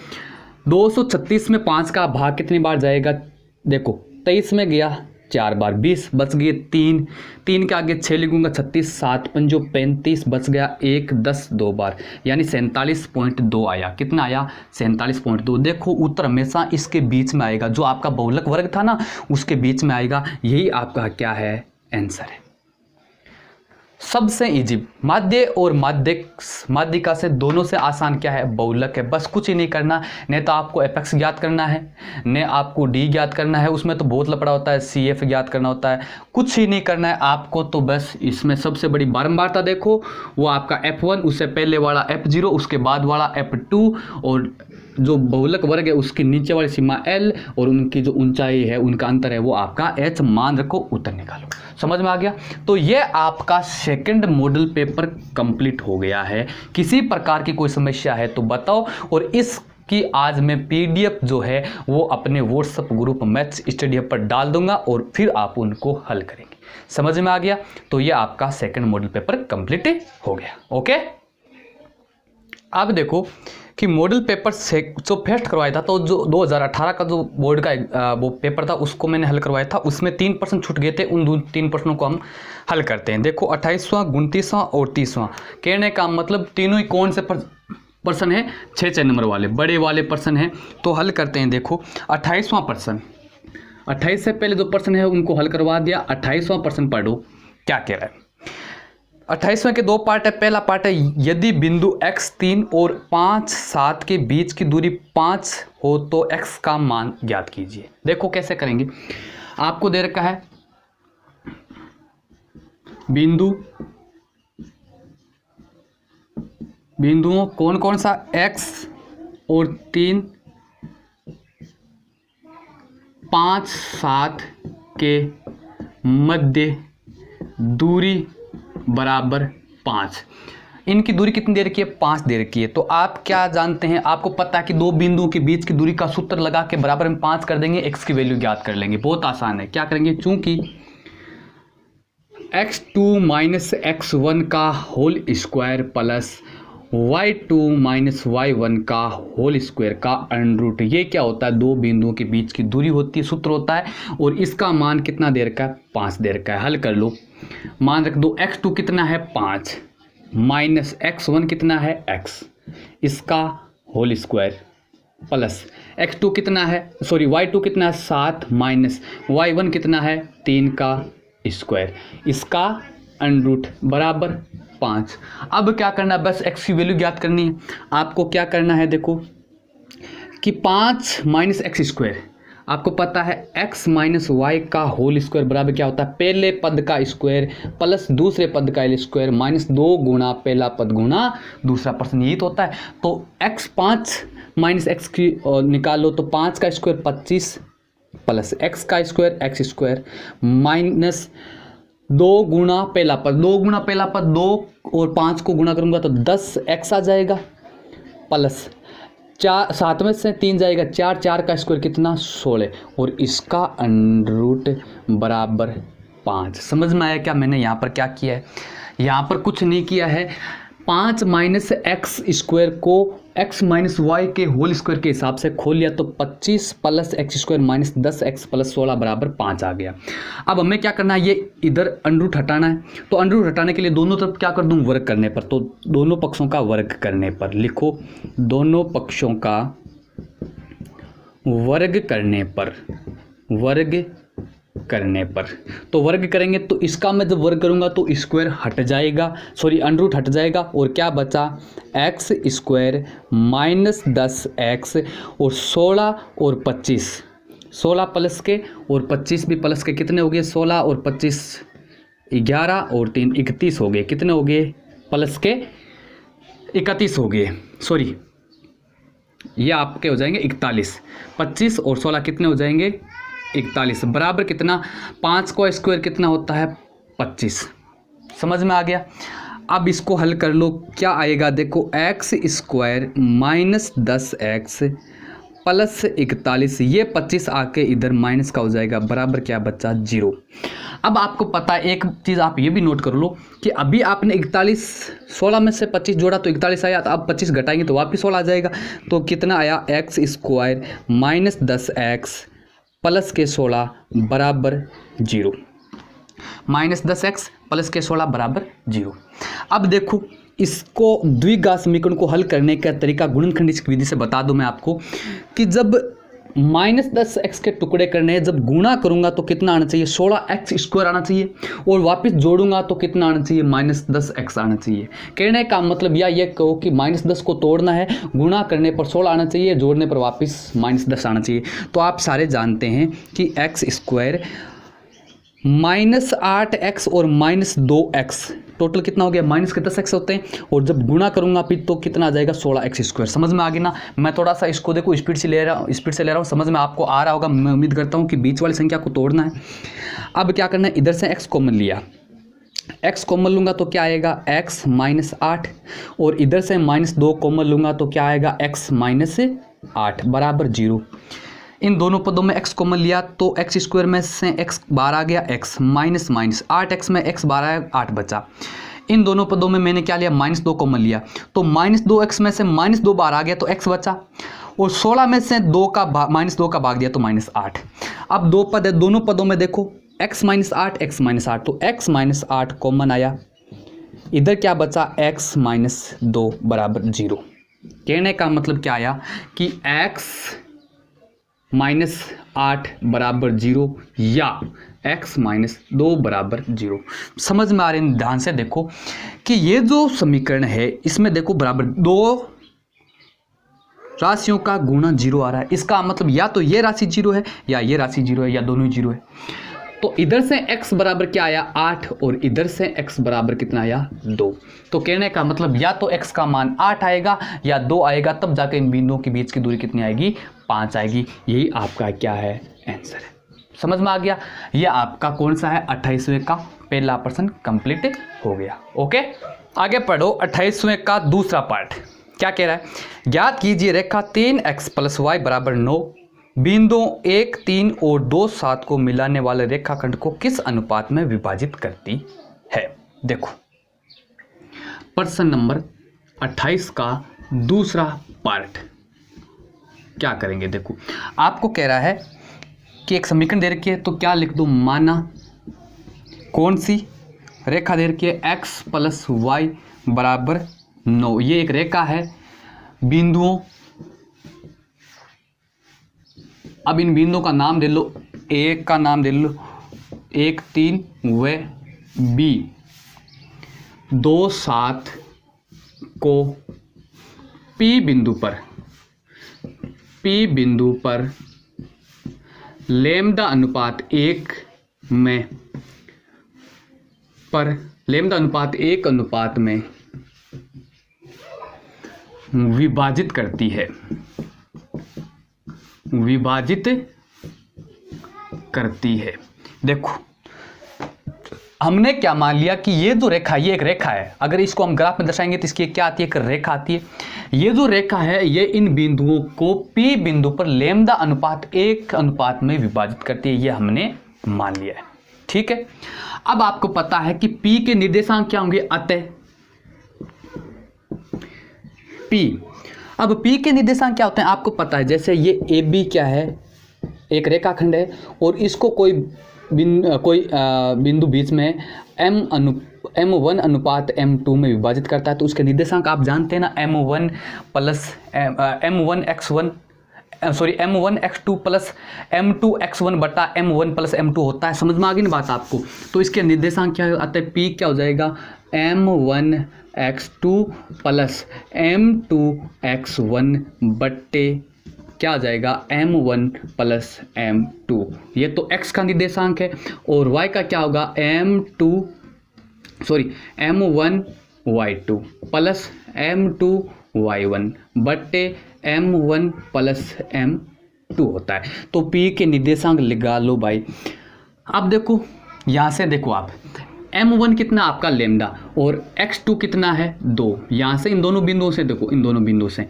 236 में 5 का भाग कितनी बार जाएगा देखो 23 में गया 4 बार 20 बच गए 3 के आगे 6 लिखूंगा 36 7 पंजो 35 बच गया 1 10 2 बार यानी 47.2 आया। कितना आया 47.2। देखो उत्तर हमेशा इसके बीच में आएगा जो आपका बहुलक वर्ग था ना उसके बीच में आएगा। यही आपका क्या है आंसर है। सबसे इजी माध्य और माध्यिका से दोनों से आसान क्या है बहुलक है। बस कुछ ही नहीं करना न तो आपको एपेक्स ज्ञात करना है न आपको डी ज्ञात करना है उसमें तो बहुत लपड़ा होता है CF ज्ञात करना होता है। कुछ ही नहीं करना है आपको तो बस इसमें सबसे बड़ी बारंबारता देखो वो आपका F1 उससे पहले वाला F0 उसके बाद वाला F2 और जो बहुलक वर्ग है उसकी नीचे वाली सीमा L और उनकी जो ऊंचाई है उनका अंतर है वो आपका H मान रखो उत्तर निकालो। समझ में आ गया। तो ये आपका सेकंड मॉडल पेपर कंप्लीट हो गया है। किसी प्रकार की कोई समस्या है तो बताओ और इसकी आज मैं PDF जो है वो अपने WhatsApp group maths study hub पर डाल दूंगा और फिर आप उनको हल करेंगे। समझ में आ गया। तो ये आपका सेकंड मॉडल पेपर कंप्लीट हो गया। ओके अब देखो कि मॉडल पेपर से जो फर्स्ट करवाया था तो जो 2018 का जो बोर्ड का वो पेपर था उसको मैंने हल करवाया था। उसमें 3 प्रश्न छूट गए थे। उन 3 प्रश्नों को हम हल करते हैं। देखो 28वां 29वां और 30वां कहने का मतलब तीनों ही कौन से प्रश्न है 6 नंबर वाले बड़े वाले प्रश्न हैं। तो हल करते हैं। देखो 28वां प्रश्न 28 से पहले जो प्रश्न है उनको हल करवा दिया। 28वां प्रश्न पढ़ो क्या कह रहा है। 28वें के 2 पार्ट है। पहला पार्ट है यदि बिंदु x3 और 5 7 के बीच की दूरी 5 हो तो x का मान ज्ञात कीजिए। देखो कैसे करेंगे। आपको दे रखा है बिंदुओं कौन कौन सा x और 3 5 7 के मध्य दूरी बराबर 5। इनकी दूरी कितनी दे रखी है 5 दे रखी है। तो आप क्या जानते हैं आपको पता है कि 2 बिंदुओं के बीच की दूरी का सूत्र लगा के बराबर में 5 कर देंगे x की वैल्यू ज्ञात कर लेंगे। बहुत आसान है। क्या करेंगे चूंकि x2 माइनस x1 का whole square plus y2 minus y1 का होल स्क्वायर का अंडर रूट ये क्या होता है 2 बिंदुओं के बीच की दूरी होती है सूत्र होता है और इसका मान कितना दे रखा है 5 दे रखा है। हल कर लो। मान रख दो x2 कितना है 5 माइनस x1 कितना है x इसका होल स्क्वायर प्लस x2 कितना है y2 कितना है 7 माइनस y1 कितना है 3 का स्क्वायर इसका अंडर रूट बराबर 5। अब क्या करना है बस x की वैल्यू ज्ञात करनी है। आपको क्या करना है देखो कि 5 माइनस एक्स स्क्वायर आपको पता है x माइनस वाई का होल स्क्वायर बराबर क्या होता है, पहले पद का स्क्वायर प्लस दूसरे पद का स्क्वायर माइनस 2 गुना पहला पद गुना दूसरा पर्सन, यही तो होता है। तो x 5 माइनस एक्स की निकालो तो 5 का स्क्वायर 25 प्लस x का स्क्वायर x स्क्वायर माइनस 2 गुना पहला पद, 2 गुना पहला पद 2 और 5 को गुना करूंगा तो 10x आ जाएगा प्लस 4 7 में से 3 जाएगा 4, 4 का स्क्वायर कितना 16 और इसका अंडर रूट बराबर 5। समझ में आया क्या मैंने यहाँ पर क्या किया है, यहाँ पर कुछ नहीं किया है। 5 माइनस एक्स स्क्वायर को x माइनस वाई के होल स्क्वायर के हिसाब से खोल लिया तो 25 plus x square minus 10x plus 16 बराबर 5 आ गया। अब हमें क्या करना है, ये इधर अंडर रूट हटाना है। तो अंडर रूट हटाने के लिए दोनों तरफ क्या कर दूं, वर्ग करने पर। तो दोनों पक्षों का वर्ग करने पर लिखो, दोनों पक्षों का वर्ग करने पर, वर्ग करने पर। तो वर्ग करेंगे तो इसका मैं जब वर्ग करूंगा तो स्क्वायर हट जाएगा, सॉरी अंडर रूट हट जाएगा और क्या बचा एक्स स्क्वायर माइनस 10x और 16 और 25, 16 प्लस के और 25 भी प्लस के कितने हो गए, 16 और 25 11 और 3 31 हो गए, कितने हो गए प्लस के 31 हो गए, सॉरी ये आपके हो जाएंगे 41, 25 और 16 कितने हो जाएंगे 41 बराबर कितना 5 का स्क्वायर कितना होता है 25। समझ में आ गया। अब इसको हल कर लो, क्या आएगा देखो x square minus 10x plus 41, ये 25 आके इधर माइनस का हो जाएगा बराबर क्या बच्चा 0। अब आपको पता है एक चीज़ आप ये भी नोट कर लो कि अभी आपने 41 16 में से 25 जोड़ा तो 41 आया, तो अब 25 घटाएंगे तो वापस 16 आ जाएगा। तो कितना आया x square minus 10x plus के 16 बराबर 0, माइनस 10x प्लस के 16 बराबर 0। अब देखो इसको द्विघात समीकरण को हल करने का तरीका गुणनखंड की विधि से बता दूं मैं आपको कि जब माइनस 10x के टुकड़े करने हैं, जब गुणा करूंगा तो कितना आना चाहिए 16x स्क्वायर आना चाहिए और वापस जोड़ूंगा तो कितना आना चाहिए माइनस 10x आना चाहिए। कहने का मतलब या ये कहो कि माइनस 10 को तोड़ना है, गुणा करने पर 16 आना चाहिए, जोड़ने पर वापस माइनस 10 आना चाहिए। तो आप सारे जानते हैं कि एक्स स्क्वायर माइनस 8x और माइनस 2x टोटल कितना हो गया माइनस के 10x होते हैं और जब गुणा करूंगा फिर तो कितना आ जाएगा 16x स्क्वायर। समझ में आ गया ना। मैं थोड़ा सा इसको देखो स्पीड से ले रहा हूँ, समझ में आपको आ रहा होगा। मैं उम्मीद करता हूँ कि बीच वाली संख्या को तोड़ना है। अब क्या करना है, इधर से x कॉमन लिया, x कॉमन लूँगा तो क्या आएगा x माइनस 8 और इधर से माइनस 2 कॉमन लूँगा तो क्या आएगा x माइनस 8 बराबर 0। इन दोनों पदों में x कॉमन लिया तो एक्स स्क्वायर में से x बार आ गया, x माइनस माइनस 8x में x बार आया 8 बचा। इन दोनों पदों में मैंने क्या लिया माइनस 2 कॉमन लिया तो माइनस 2x में से माइनस 2 बार आ गया तो x बचा और 16 में से माइनस 2 का भाग दिया तो माइनस 8। अब दो पद है, दोनों पदों में देखो x माइनस 8 x माइनस 8 तो x माइनस 8 कॉमन आया, इधर क्या बचा x माइनस 2 बराबर 0। कहने का मतलब क्या आया कि x माइनस 8 बराबर 0 या x माइनस 2 बराबर 0। समझ में आ रहे हैं। ध्यान से देखो कि ये जो समीकरण है इसमें देखो बराबर दो राशियों का गुणा 0 आ रहा है। इसका मतलब या तो ये राशि 0 है या ये राशि 0 है या दोनों ही 0 है। तो इधर से x बराबर क्या आया 8 और इधर से x बराबर कितना आया 2। तो कहने का मतलब या तो x का मान 8 आएगा या 2 आएगा, तब जाकर इन बिंदुओं के बीच की दूरी कितनी आएगी 5 आएगी। यही आपका क्या है आंसर है। समझ में आ गया। ये आपका कौन सा है 28वें का पहला प्रश्न कंप्लीट हो गया। ओके आगे पढ़ो 28वें का दूसरा पार्ट। क्या कह रहा है, ज्ञात कीजिए रेखा 3x प्लस वाई बराबर 9 बिंदुओं 1, 3 और 2, 7 को मिलाने वाले रेखाखंड को किस अनुपात में विभाजित करती है। देखो प्रश्न नंबर 28 का दूसरा पार्ट क्या करेंगे। देखो आपको कह रहा है कि एक समीकरण दे रखी है तो क्या लिख दो, माना कौन सी रेखा दे रखी है x प्लस वाई बराबर 9। ये एक रेखा है, बिंदुओं, अब इन बिंदुओं का नाम दे लो, एक का नाम दे लो 1, 3 व b, 2, 7 को P बिंदु पर लेमदा अनुपात 1 में पर लेमदा अनुपात 1 अनुपात में विभाजित करती है, विभाजित करती है। देखो हमने क्या मान लिया कि ये जो रेखा, ये एक रेखा है, अगर इसको हम ग्राफ में दर्शाएंगे तो इसकी क्या आती है, एक रेखा आती है। ये जो रेखा है ये इन बिंदुओं को P बिंदु पर लेमदा अनुपात 1 अनुपात में विभाजित करती है, ये हमने मान लिया है। ठीक है, अब आपको पता है कि P के निर्देशांक क्या होंगे, अतः P, अब P के निर्देशांक क्या होते हैं आपको पता है। जैसे ये AB क्या है, एक रेखाखंड है और इसको कोई बिंदु बीच में M1 अनुपात M2 में विभाजित करता है, तो उसके निर्देशांक आप जानते हैं ना, M1 M1x2 प्लस M2x1 बटा M1 प्लस M2 होता है। समझ में आ गई ना बात आपको। तो इसके निर्देशांक क्या है, अतः P क्या हो जाएगा, M1x2 प्लस M2x1 बट्टे क्या आ जाएगा, M1 प्लस M2। ये तो x का निर्देशांक है। और y का क्या होगा, M1y2 प्लस M2y1 बट्टे M1 प्लस M2 होता है। तो P के निर्देशांक लगा लो भाई। अब देखो यहाँ से देखो आप, M1 कितना आपका लेमडा और x2 कितना है 2। यहाँ से इन दोनों बिंदुओं से देखो, इन दोनों बिंदुओं से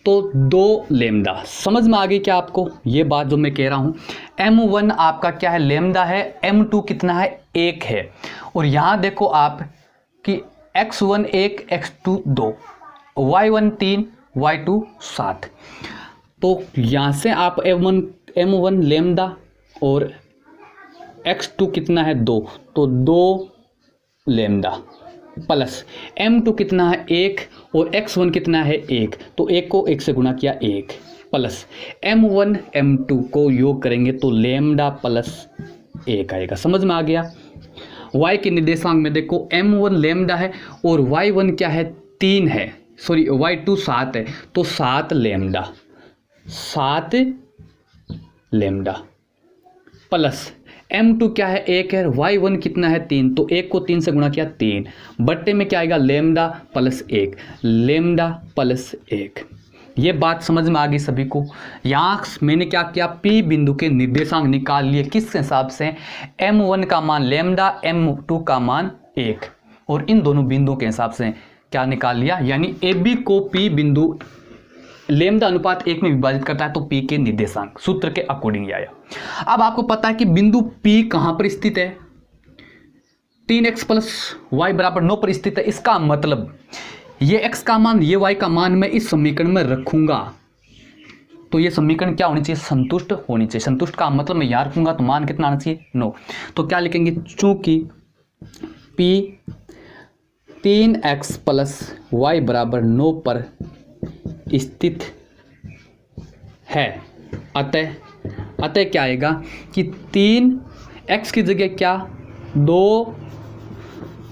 तो 2 लेमडा। समझ में आ गई क्या आपको ये बात जो मैं कह रहा हूँ। M1 आपका क्या है, लेमडा है। M2 कितना है, 1 है। और यहाँ देखो आप कि x1 1, x2 2, y1 3, y2 7। तो यहाँ से आप M1 लेमडा और x2 कितना है 2, तो 2 लेमडा प्लस M2 कितना है 1 और x1 कितना है 1, तो 1 को 1 से गुणा किया 1 प्लस M1 M2 को योग करेंगे तो लेमडा प्लस 1 आएगा। समझ में आ गया। y के निर्देशांक में देखो M1 लेमडा है और y1 क्या है 3 है, सॉरी y2 7 है, तो 7 लेमडा प्लस M2 क्या है 1 है, y1 कितना है 3, तो 1 को 3 से गुणा किया 3 बट्टे में क्या आएगा, लेमडा प्लस 1। ये बात समझ में आ गई सभी को। यहाँ मैंने क्या किया, P बिंदु के निर्देशांक निकाल लिए। किस हिसाब से, M1 का मान लेमडा, M2 का मान 1, और इन दोनों बिंदुओं के हिसाब से क्या निकाल लिया, यानी AB को P बिंदु लेमडा अनुपात 1 में विभाजित करता है, तो P के निर्देशांक सूत्र के अकॉर्डिंग आया। अब आपको पता है कि बिंदु P कहां पर स्थित है, 3x प्लस y बराबर 9 पर स्थित है। इसका मतलब ये x का मान, ये y का मान मैं इस समीकरण में रखूंगा, तो ये समीकरण क्या होनी चाहिए, संतुष्ट होनी चाहिए। संतुष्ट का मतलब मैं यहां रखूंगा तो मान कितना आना चाहिए 9। तो क्या लिखेंगे, चूंकि P 3x प्लस y बराबर 9 पर स्थित है, अतः क्या आएगा कि 3x की जगह क्या 2,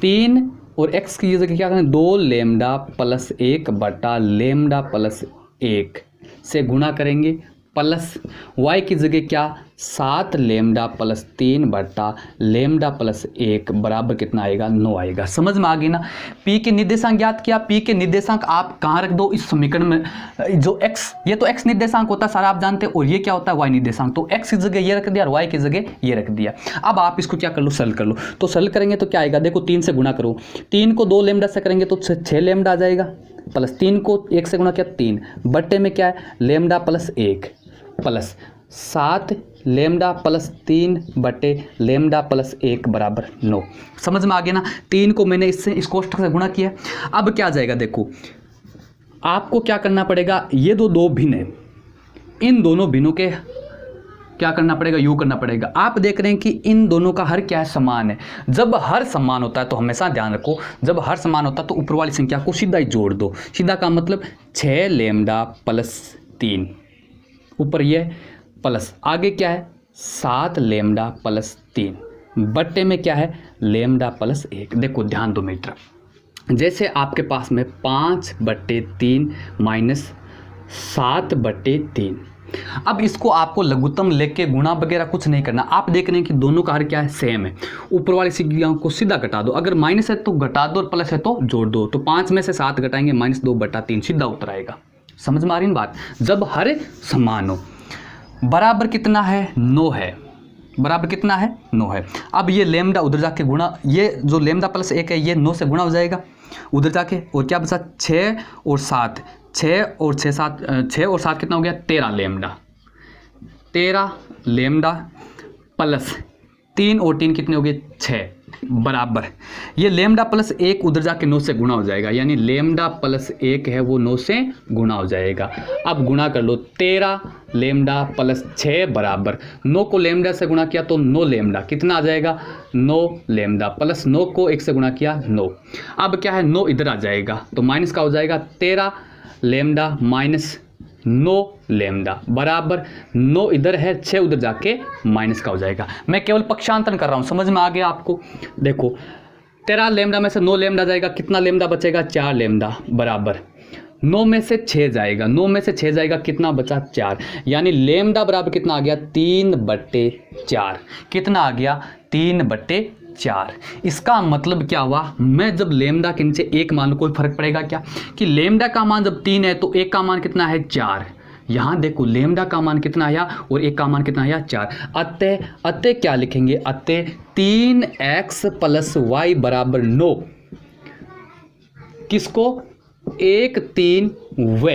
3 और x की जगह क्या करें 2 लेमडा प्लस 1 बटा लेमडा प्लस 1 से गुणा करेंगे, प्लस y की जगह क्या 7 लेमडा प्लस 3 बटा लेमडा प्लस 1 बराबर कितना आएगा, 9 आएगा। समझ में आ गई ना। P के निर्देशांक ज्ञात किया। P के निर्देशांक आप कहाँ रख दो, इस समीकरण में। जो x, ये तो x निर्देशांक होता है सारा आप जानते हैं, और ये क्या होता है y निर्देशांक। तो x की जगह ये रख दिया और y की जगह ये रख दिया। अब आप इसको क्या कर लो, सरल कर लो। तो सरल करेंगे तो क्या आएगा, देखो 3 से गुणा करो, 3 को 2 लेमडा से करेंगे तो 6 लेमडा आ जाएगा, प्लस 3 को 1 से गुणा किया 3 बट्टे में क्या है lambda plus 1 plus 7 lambda plus 3 बटे लेमडा प्लस 1 बराबर 9। समझ में आ गया ना। 3 को मैंने इससे इस कोष्ठक से गुणा किया। अब क्या आ जाएगा, देखो आपको क्या करना पड़ेगा, ये दो भिन्न है, इन दोनों भिन्नों के क्या करना पड़ेगा, योग करना पड़ेगा। आप देख रहे हैं कि इन दोनों का हर क्या है, समान है। जब हर समान होता है तो हमेशा ध्यान रखो, जब हर समान होता है तो ऊपर वाली संख्या को सीधा ही जोड़ दो। सीधा का मतलब 6 लेमडा प्लस 3, ऊपर ये प्लस आगे क्या है 7 लेमडा प्लस 3 बट्टे में क्या है लेमडा प्लस 1। देखो ध्यान दो मेरी तरफ, जैसे आपके पास में 5/3 माइनस 7/3, अब इसको आपको लघुत्तम लेके गुणा वगैरह कुछ नहीं करना, आप देख रहे हैं कि दोनों का हर क्या है, सेम है। ऊपर वाली संख्याओं को सीधा घटा दो, अगर माइनस है तो घटा दो और प्लस है तो जोड़ दो। तो 5 में से 7 घटाएंगे, -2/3 सीधा उत्तर आएगा। समझ में आ रही है बात? जब हर समान हो। बराबर कितना है, 9 है। बराबर कितना है, 9 है। अब ये लेमडा उधर जाके गुणा, ये जो लेमडा प्लस 1 है ये 9 से गुणा हो जाएगा उधर जाके, और क्या बचा, 6 और 7, 6 और 7 कितना हो गया, 13 लेमडा। 13 लेमडा प्लस 3 और 3 कितने हो गए, 6 बराबर। ये लेमडा प्लस 1 उधर जाके 9 से गुणा हो जाएगा, यानी लेमडा प्लस 1 है वो 9 से गुणा हो जाएगा। अब गुणा कर लो, 13 लेमडा प्लस 6 बराबर 9 को लेमडा से गुणा किया तो 9 लेमडा कितना आ जाएगा, 9 लेमडा प्लस 9 को 1 से गुणा किया 9। अब क्या है, 9 इधर आ जाएगा तो माइनस का हो जाएगा, 13 लेमडा माइनस 9 लेमडा बराबर 9 इधर है, 6 उधर जाके माइनस का हो जाएगा। मैं केवल पक्षांतरण कर रहा हूँ, समझ में आ गया आपको? देखो 13 लेमडा में से 9 लेमडा जाएगा, कितना लेमडा बचेगा, 4 लेमडा बराबर 9 में से 6 जाएगा, 9 में से 6 जाएगा, कितना बचा, 4। यानी लेमडा बराबर कितना आ गया, 3/4। कितना आ गया, 3/4। इसका मतलब क्या हुआ, मैं जब लेमडा के नीचे 1 मान लूँ, कोई फर्क पड़ेगा क्या, कि लेमडा का मान जब 3 है तो 1 का मान कितना है, 4। यहाँ देखो लेमडा का मान कितना आया और 1 का मान कितना आया, 4। अतः क्या लिखेंगे, अतः 3x + y = 9। किसको, 1 3 व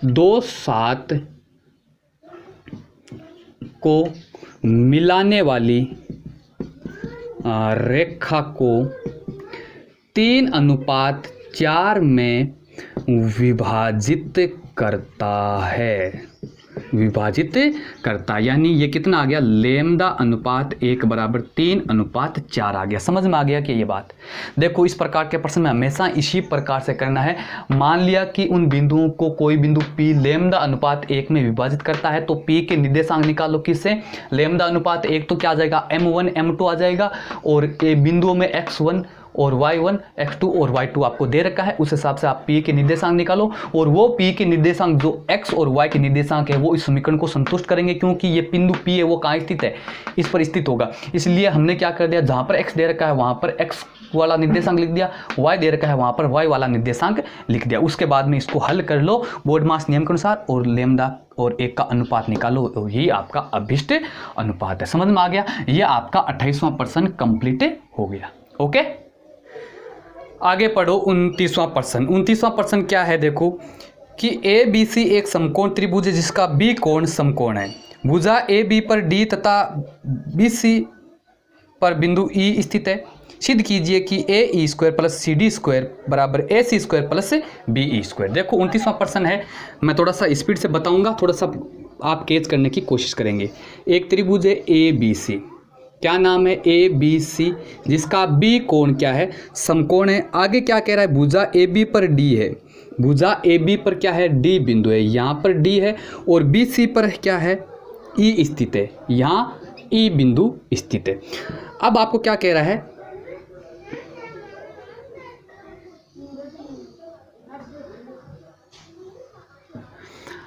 2 7 को मिलाने वाली रेखा को 3:4 में विभाजित करता है। विभाजित करता, यानी ये कितना आ गया, लेमडा अनुपात 1 = 3:4 आ गया। समझ में आ गया कि ये बात? देखो इस प्रकार के प्रश्न में हमेशा इसी प्रकार से करना है। मान लिया कि उन बिंदुओं को कोई बिंदु P लेमडा अनुपात 1 में विभाजित करता है तो P के निर्देशांक निकालो। किससे, लेमडा अनुपात 1 तो क्या आ जाएगा, m1 m2 आ जाएगा, और ये बिंदुओं में x1 और y1 x2 और y2 आपको दे रखा है, उस हिसाब से आप P के निर्देशांक निकालो। और वो P के निर्देशांक जो x और y के निर्देशांक है वो इस समीकरण को संतुष्ट करेंगे, क्योंकि ये बिंदु P है वो कहाँ स्थित है, इस पर स्थित होगा। इसलिए हमने क्या कर दिया, जहाँ पर x दे रखा है वहाँ पर x वाला निर्देशांक लिख दिया, y दे रखा है वहाँ पर y वाला निर्देशांक लिख दिया। उसके बाद में इसको हल कर लो बोर्डमास नियम के अनुसार और लेमडा और 1 का अनुपात निकालो, तो यही आपका अभिष्ट अनुपात है। समझ में आ गया? ये आपका 28वां प्रश्न कंप्लीट हो गया। ओके, आगे पढ़ो 29वां प्रश्न। 29वां प्रश्न क्या है, देखो कि ABC एक समकोण त्रिभुज है जिसका B कोण समकोण है। भुजा AB पर D तथा BC पर बिंदु E स्थित है। सिद्ध कीजिए कि AE² + CD² = AC² + BE²। देखो 29वां प्रश्न है, मैं थोड़ा सा स्पीड से बताऊंगा, थोड़ा सा आप कैच करने की कोशिश करेंगे। एक त्रिभुज है ABC, क्या नाम है, ABC, जिसका B कोण क्या है, समकोण है। आगे क्या कह रहा है, भुजा AB पर D है। भुजा AB पर क्या है, D बिंदु है, यहाँ पर D है, और BC पर क्या है, E स्थित है, यहाँ E बिंदु स्थित है। अब आपको क्या कह रहा है,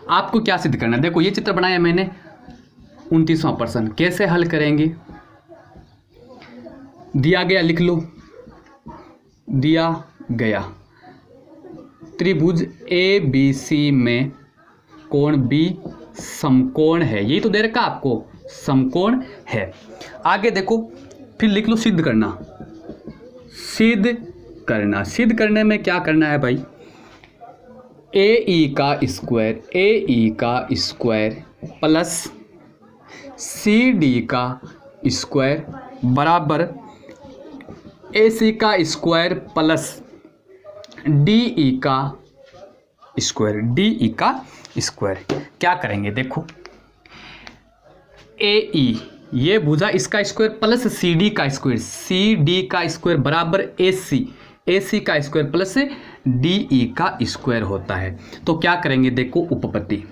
आपको क्या सिद्ध करना है। देखो ये चित्र बनाया मैंने। 29वां प्रश्न कैसे हल करेंगे, दिया गया लिख लो, दिया गया त्रिभुज ABC में कोण B समकोण है, यही तो दे रखा आपको, समकोण है। आगे देखो फिर लिख लो सिद्ध करना। सिद्ध करना, सिद्ध करने में क्या करना है भाई, AE का स्क्वायर प्लस CD का स्क्वायर बराबर AC का स्क्वायर प्लस DE का स्क्वायर। क्या करेंगे, देखो AE ये भुजा इसका स्क्वायर प्लस CD का स्क्वायर बराबर AC का स्क्वायर प्लस DE का स्क्वायर होता है। तो क्या करेंगे, देखो उपपत्ति,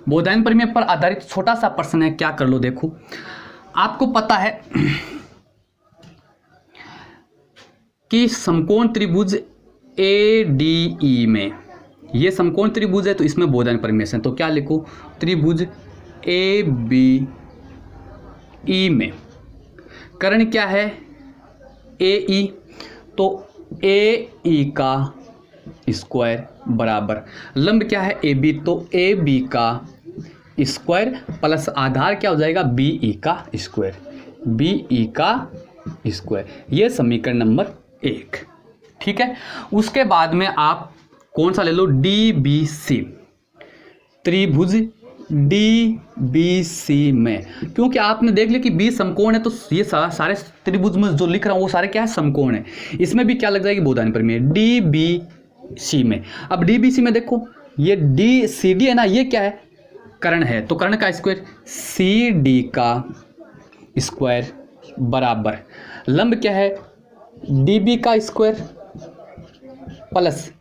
बोधायन प्रमेय पर आधारित छोटा सा प्रश्न है, क्या कर लो। देखो आपको पता है कि समकोण त्रिभुज ADE में ये समकोण त्रिभुज है तो इसमें बोधायन परिमेय है। तो क्या लिखो, त्रिभुज ए बी ई में कर्ण क्या है, ए ई, तो ए ई का स्क्वायर बराबर लंब क्या है, ए बी, तो ए बी का स्क्वायर प्लस आधार क्या हो जाएगा, बी ई का स्क्वायर, बी ई का स्क्वायर। ये समीकरण नंबर 1, ठीक है। उसके बाद में आप कौन सा ले लो, डी बी सी, त्रिभुज डी बी सी में, क्योंकि आपने देख लिया कि बी समकोण है तो ये सारे त्रिभुज में जो लिख रहा हूं वो सारे क्या है, समकोण है। इसमें भी क्या लग जाएगी, बोधायन परिमेय, डी बी सी में। अब डी बी सी में देखो, ये डी सी डी है ना, ये क्या है, कर्ण है, तो कर्ण का स्क्वायर सी डी का स्क्वायर बराबर लंब क्या है, डी बी का स्क्वायर प्लस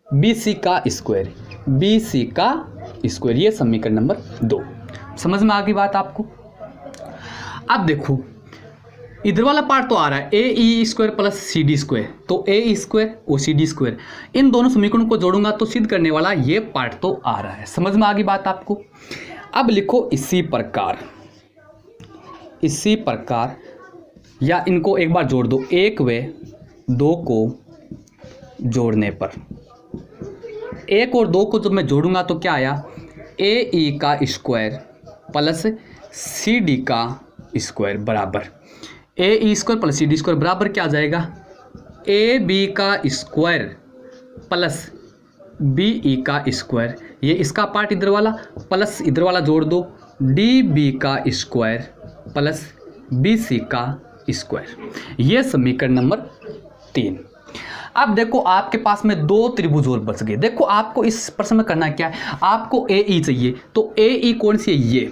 बी सी का स्क्वायर, बी सी का स्क्वायर। ये समीकरण नंबर 2। समझ में आ गई बात आपको। अब देखो इधर वाला पार्ट तो आ रहा है A E square plus C D square, तो ए ई स्क्वायर और सी डी स्क्वायर, इन दोनों समीकरणों को जोड़ूंगा तो सिद्ध करने वाला ये पार्ट तो आ रहा है। समझ में आ गई बात आपको। अब लिखो इसी प्रकार, या इनको एक बार जोड़ दो, 1 व 2 को जोड़ने पर, 1 और 2 को जब मैं जोड़ूंगा तो क्या आया, ए ई का स्क्वायर प्लस सी डी का स्क्वायर बराबर A E square plus C D square बराबर क्या आ जाएगा, ए बी का स्क्वायर प्लस बी ई का स्क्वायर, ये इसका पार्ट इधर वाला प्लस इधर वाला जोड़ दो, डी बी का स्क्वायर प्लस बी सी का स्क्वायर। ये समीकरण नंबर 3। अब देखो आपके पास में 2 त्रिभुज और बच गए। देखो आपको इस प्रश्न में करना क्या है, आपको ए ई चाहिए, तो ए ई कौन सी है,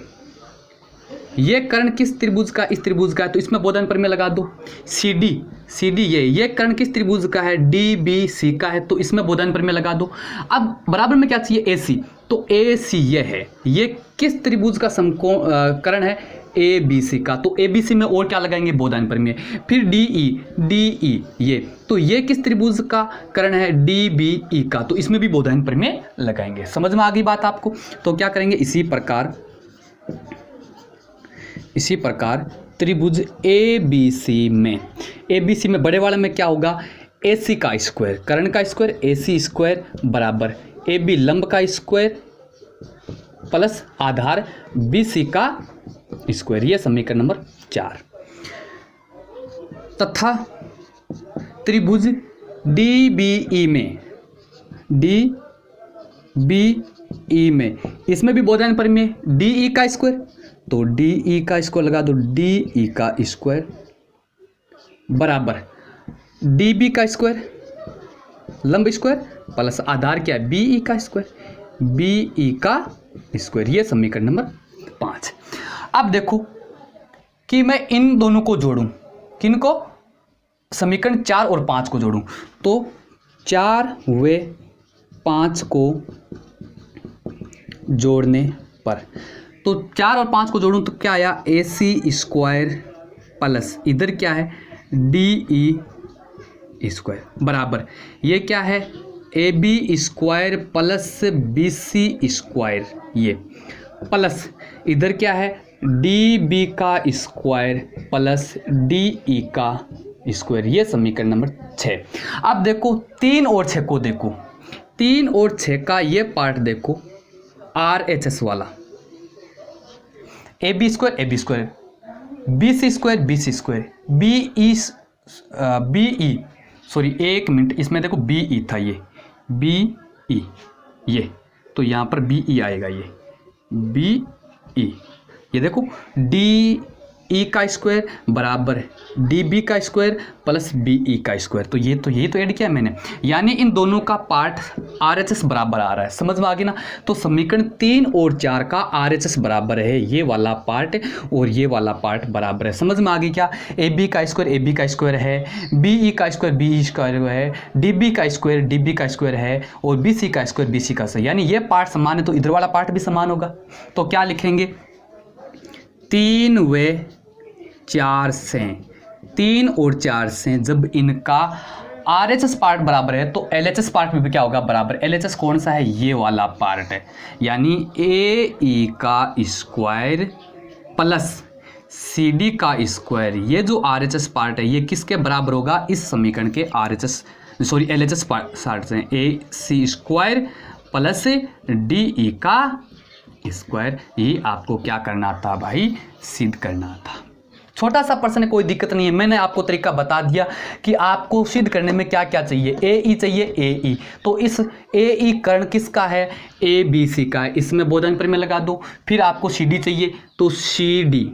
ये कर्ण किस त्रिभुज का, इस त्रिभुज का है, तो इसमें बोधायन परिमेय लगा दो। सी डी ये कर्ण किस त्रिभुज का है, डी बी सी का है, तो इसमें बोधायन परिमेय लगा दो। अब बराबर में क्या चाहिए, ए सी, तो ए सी ये है, ये किस त्रिभुज का समकोण कर्ण है, ए बी सी का, तो ए बी सी में और क्या लगाएंगे, बोधायन परिमेय। फिर डी ई ये, तो ये किस त्रिभुज का कर्ण है, डी बी ई का, तो इसमें भी बोधायन परिमेय लगाएंगे। समझ में आ गई बात आपको। तो क्या करेंगे, इसी प्रकार त्रिभुज ए बी सी में बड़े वाले में क्या होगा, ए सी का स्क्वायर, कर्ण का स्क्वायर ए सी स्क्वायर बराबर ए बी लंब का स्क्वायर प्लस आधार बी सी का स्क्वायर। ये समीकरण नंबर 4। तथा त्रिभुज डी बी ई में इसमें भी बोधायन परिमेय, डी ई का स्क्वायर, तो डी ई का स्क्वायर लगा दो, डी ई का स्क्वायर बराबर डी बी का स्क्वायर लंब स्क्वायर प्लस आधार क्या है, बी ई का स्क्वायर, बी ई का स्क्वायर। ये समीकरण नंबर 5। अब देखो कि मैं इन दोनों को जोड़ूं, किनको, समीकरण 4 और 5 को जोड़ूं, तो 4 व 5 को जोड़ने पर, तो 4 और 5 को जोड़ूं तो क्या आया, ए सी स्क्वायर प्लस इधर क्या है, डी ई स्क्वायर बराबर ये क्या है, A B square plus B C square, ये प्लस इधर क्या है, डी बी का स्क्वायर प्लस डी ई का स्क्वायर। ये समीकरण नंबर 6। अब देखो 3 और 6 को देखो, 3 और 6 का ये पार्ट देखो, आर एच एस वाला, A B square B C square B E sorry एक मिनट, इसमें देखो बी ई था, ये बी ई, ये तो यहाँ पर बी ई आएगा, ये बी ई, ये देखो डी ई का स्क्वायर बराबर डी बी का स्क्वायर प्लस बी ई का स्क्वायर, तो ये तो ऐड किया मैंने, यानी इन दोनों का पार्ट आर एच एस बराबर आ रहा है। समझ में आ गई ना। तो समीकरण 3 और 4 का आर एच एस बराबर है, ये वाला पार्ट और ये वाला पार्ट बराबर है। समझ में आ गई क्या, ए बी का स्क्वायर है, बी ई का स्क्वायर है, डी बी का स्क्वायर है और बी सी का स्क्वायर, यानी ये पार्ट समान है तो इधर वाला पार्ट भी समान होगा। तो क्या लिखेंगे, 3 व 4 से, 3 और 4 से जब इनका RHS पार्ट बराबर है तो LHS पार्ट में भी क्या होगा, बराबर। LHS कौन सा है, ये वाला पार्ट है, यानी AE का स्क्वायर प्लस CD का स्क्वायर, ये जो RHS पार्ट है ये किसके बराबर होगा, इस समीकरण के LHS पार्ट से AC स्क्वायर प्लस DE का स्क्वायर। ये आपको क्या करना था भाई, सिद्ध करना था। छोटा सा प्रश्न है, कोई दिक्कत नहीं है, मैंने आपको तरीका बता दिया कि आपको सिद्ध करने में क्या क्या चाहिए। AE चाहिए, AE, तो इस AE कर्ण किसका है, ABC का है, इसमें बोधन पर में लगा दो। फिर आपको CD चाहिए तो CD,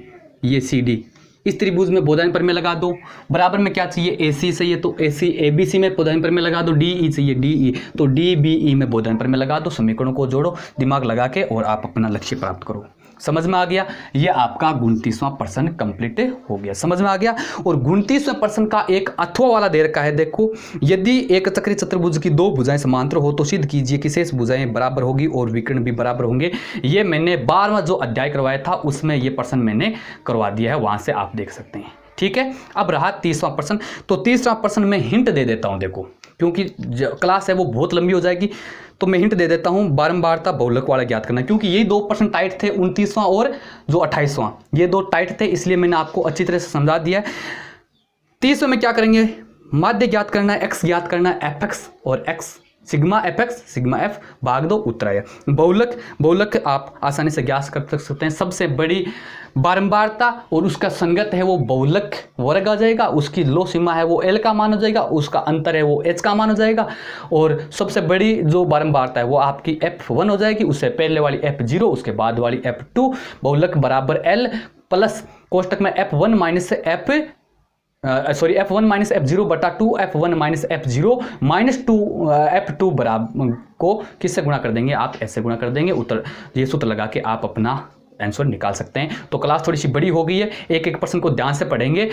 ये CD इस त्रिभुज में बोधन पर में लगा दो। बराबर में क्या चाहिए, AC चाहिए तो AC ABC में बोधन पर में लगा दो। DE चाहिए, DE तो DBE में बोधन पर में लगा दो। समीकरणों को जोड़ो दिमाग लगा के और आप अपना लक्ष्य प्राप्त करो। समझ में आ गया, ये आपका 29वां प्रश्न कंप्लीट हो गया, समझ में आ गया। और 29वें प्रश्न का एक अथवा वाला दे रखा है, देखो, यदि एक चक्रीय चतुर्भुज की दो भुजाएं समांतर हो तो सिद्ध कीजिए कि शेष भुजाएं बराबर होगी और विकर्ण भी बराबर होंगे। ये मैंने 12वां जो अध्याय करवाया था उसमें ये प्रश्न मैंने करवा दिया है, वहां से आप देख सकते हैं। ठीक है, अब रहा 30वां प्रश्न। तो 30वां प्रश्न में हिंट दे देता हूं, देखो, क्योंकि क्लास है वो बहुत लंबी हो जाएगी तो मैं हिंट दे देता हूं। बारंबारता बहुलक वाला ज्ञात करना, क्योंकि ये दो प्रश्न टाइट थे, 29वां और जो 28वां, ये दो टाइट थे, इसलिए मैंने आपको अच्छी तरह से समझा दिया है। 30वें में क्या करेंगे, माध्य ज्ञात करना है, x ज्ञात करना है, fx और x, sigma fx sigma f भाग दो उत्तर आया। बहुलक आप आसानी से ज्ञात कर सकते हैं। सबसे बड़ी बारंबारता और उसका संगत है वो बहुलक वर्ग आ जाएगा, उसकी लो सीमा है वो L का मान हो जाएगा, उसका अंतर है वो H का मान हो जाएगा, और सबसे बड़ी जो बारंबारता है वो आपकी F1 हो जाएगी, उससे पहले वाली F0, उसके बाद वाली F2। बहुलक बराबर L प्लस कोष्टक में F1 minus F1 minus F0 बटा 2 F1 minus F0 minus 2 F2 बराबर को किससे गुणा कर देंगे, आप ऐसे गुणा कर देंगे। उत्तर, ये सूत्र लगा के आप अपना आंसर निकाल सकते हैं। तो क्लास थोड़ी सी बड़ी हो गई है, एक एक प्रश्न को ध्यान से पढ़ेंगे।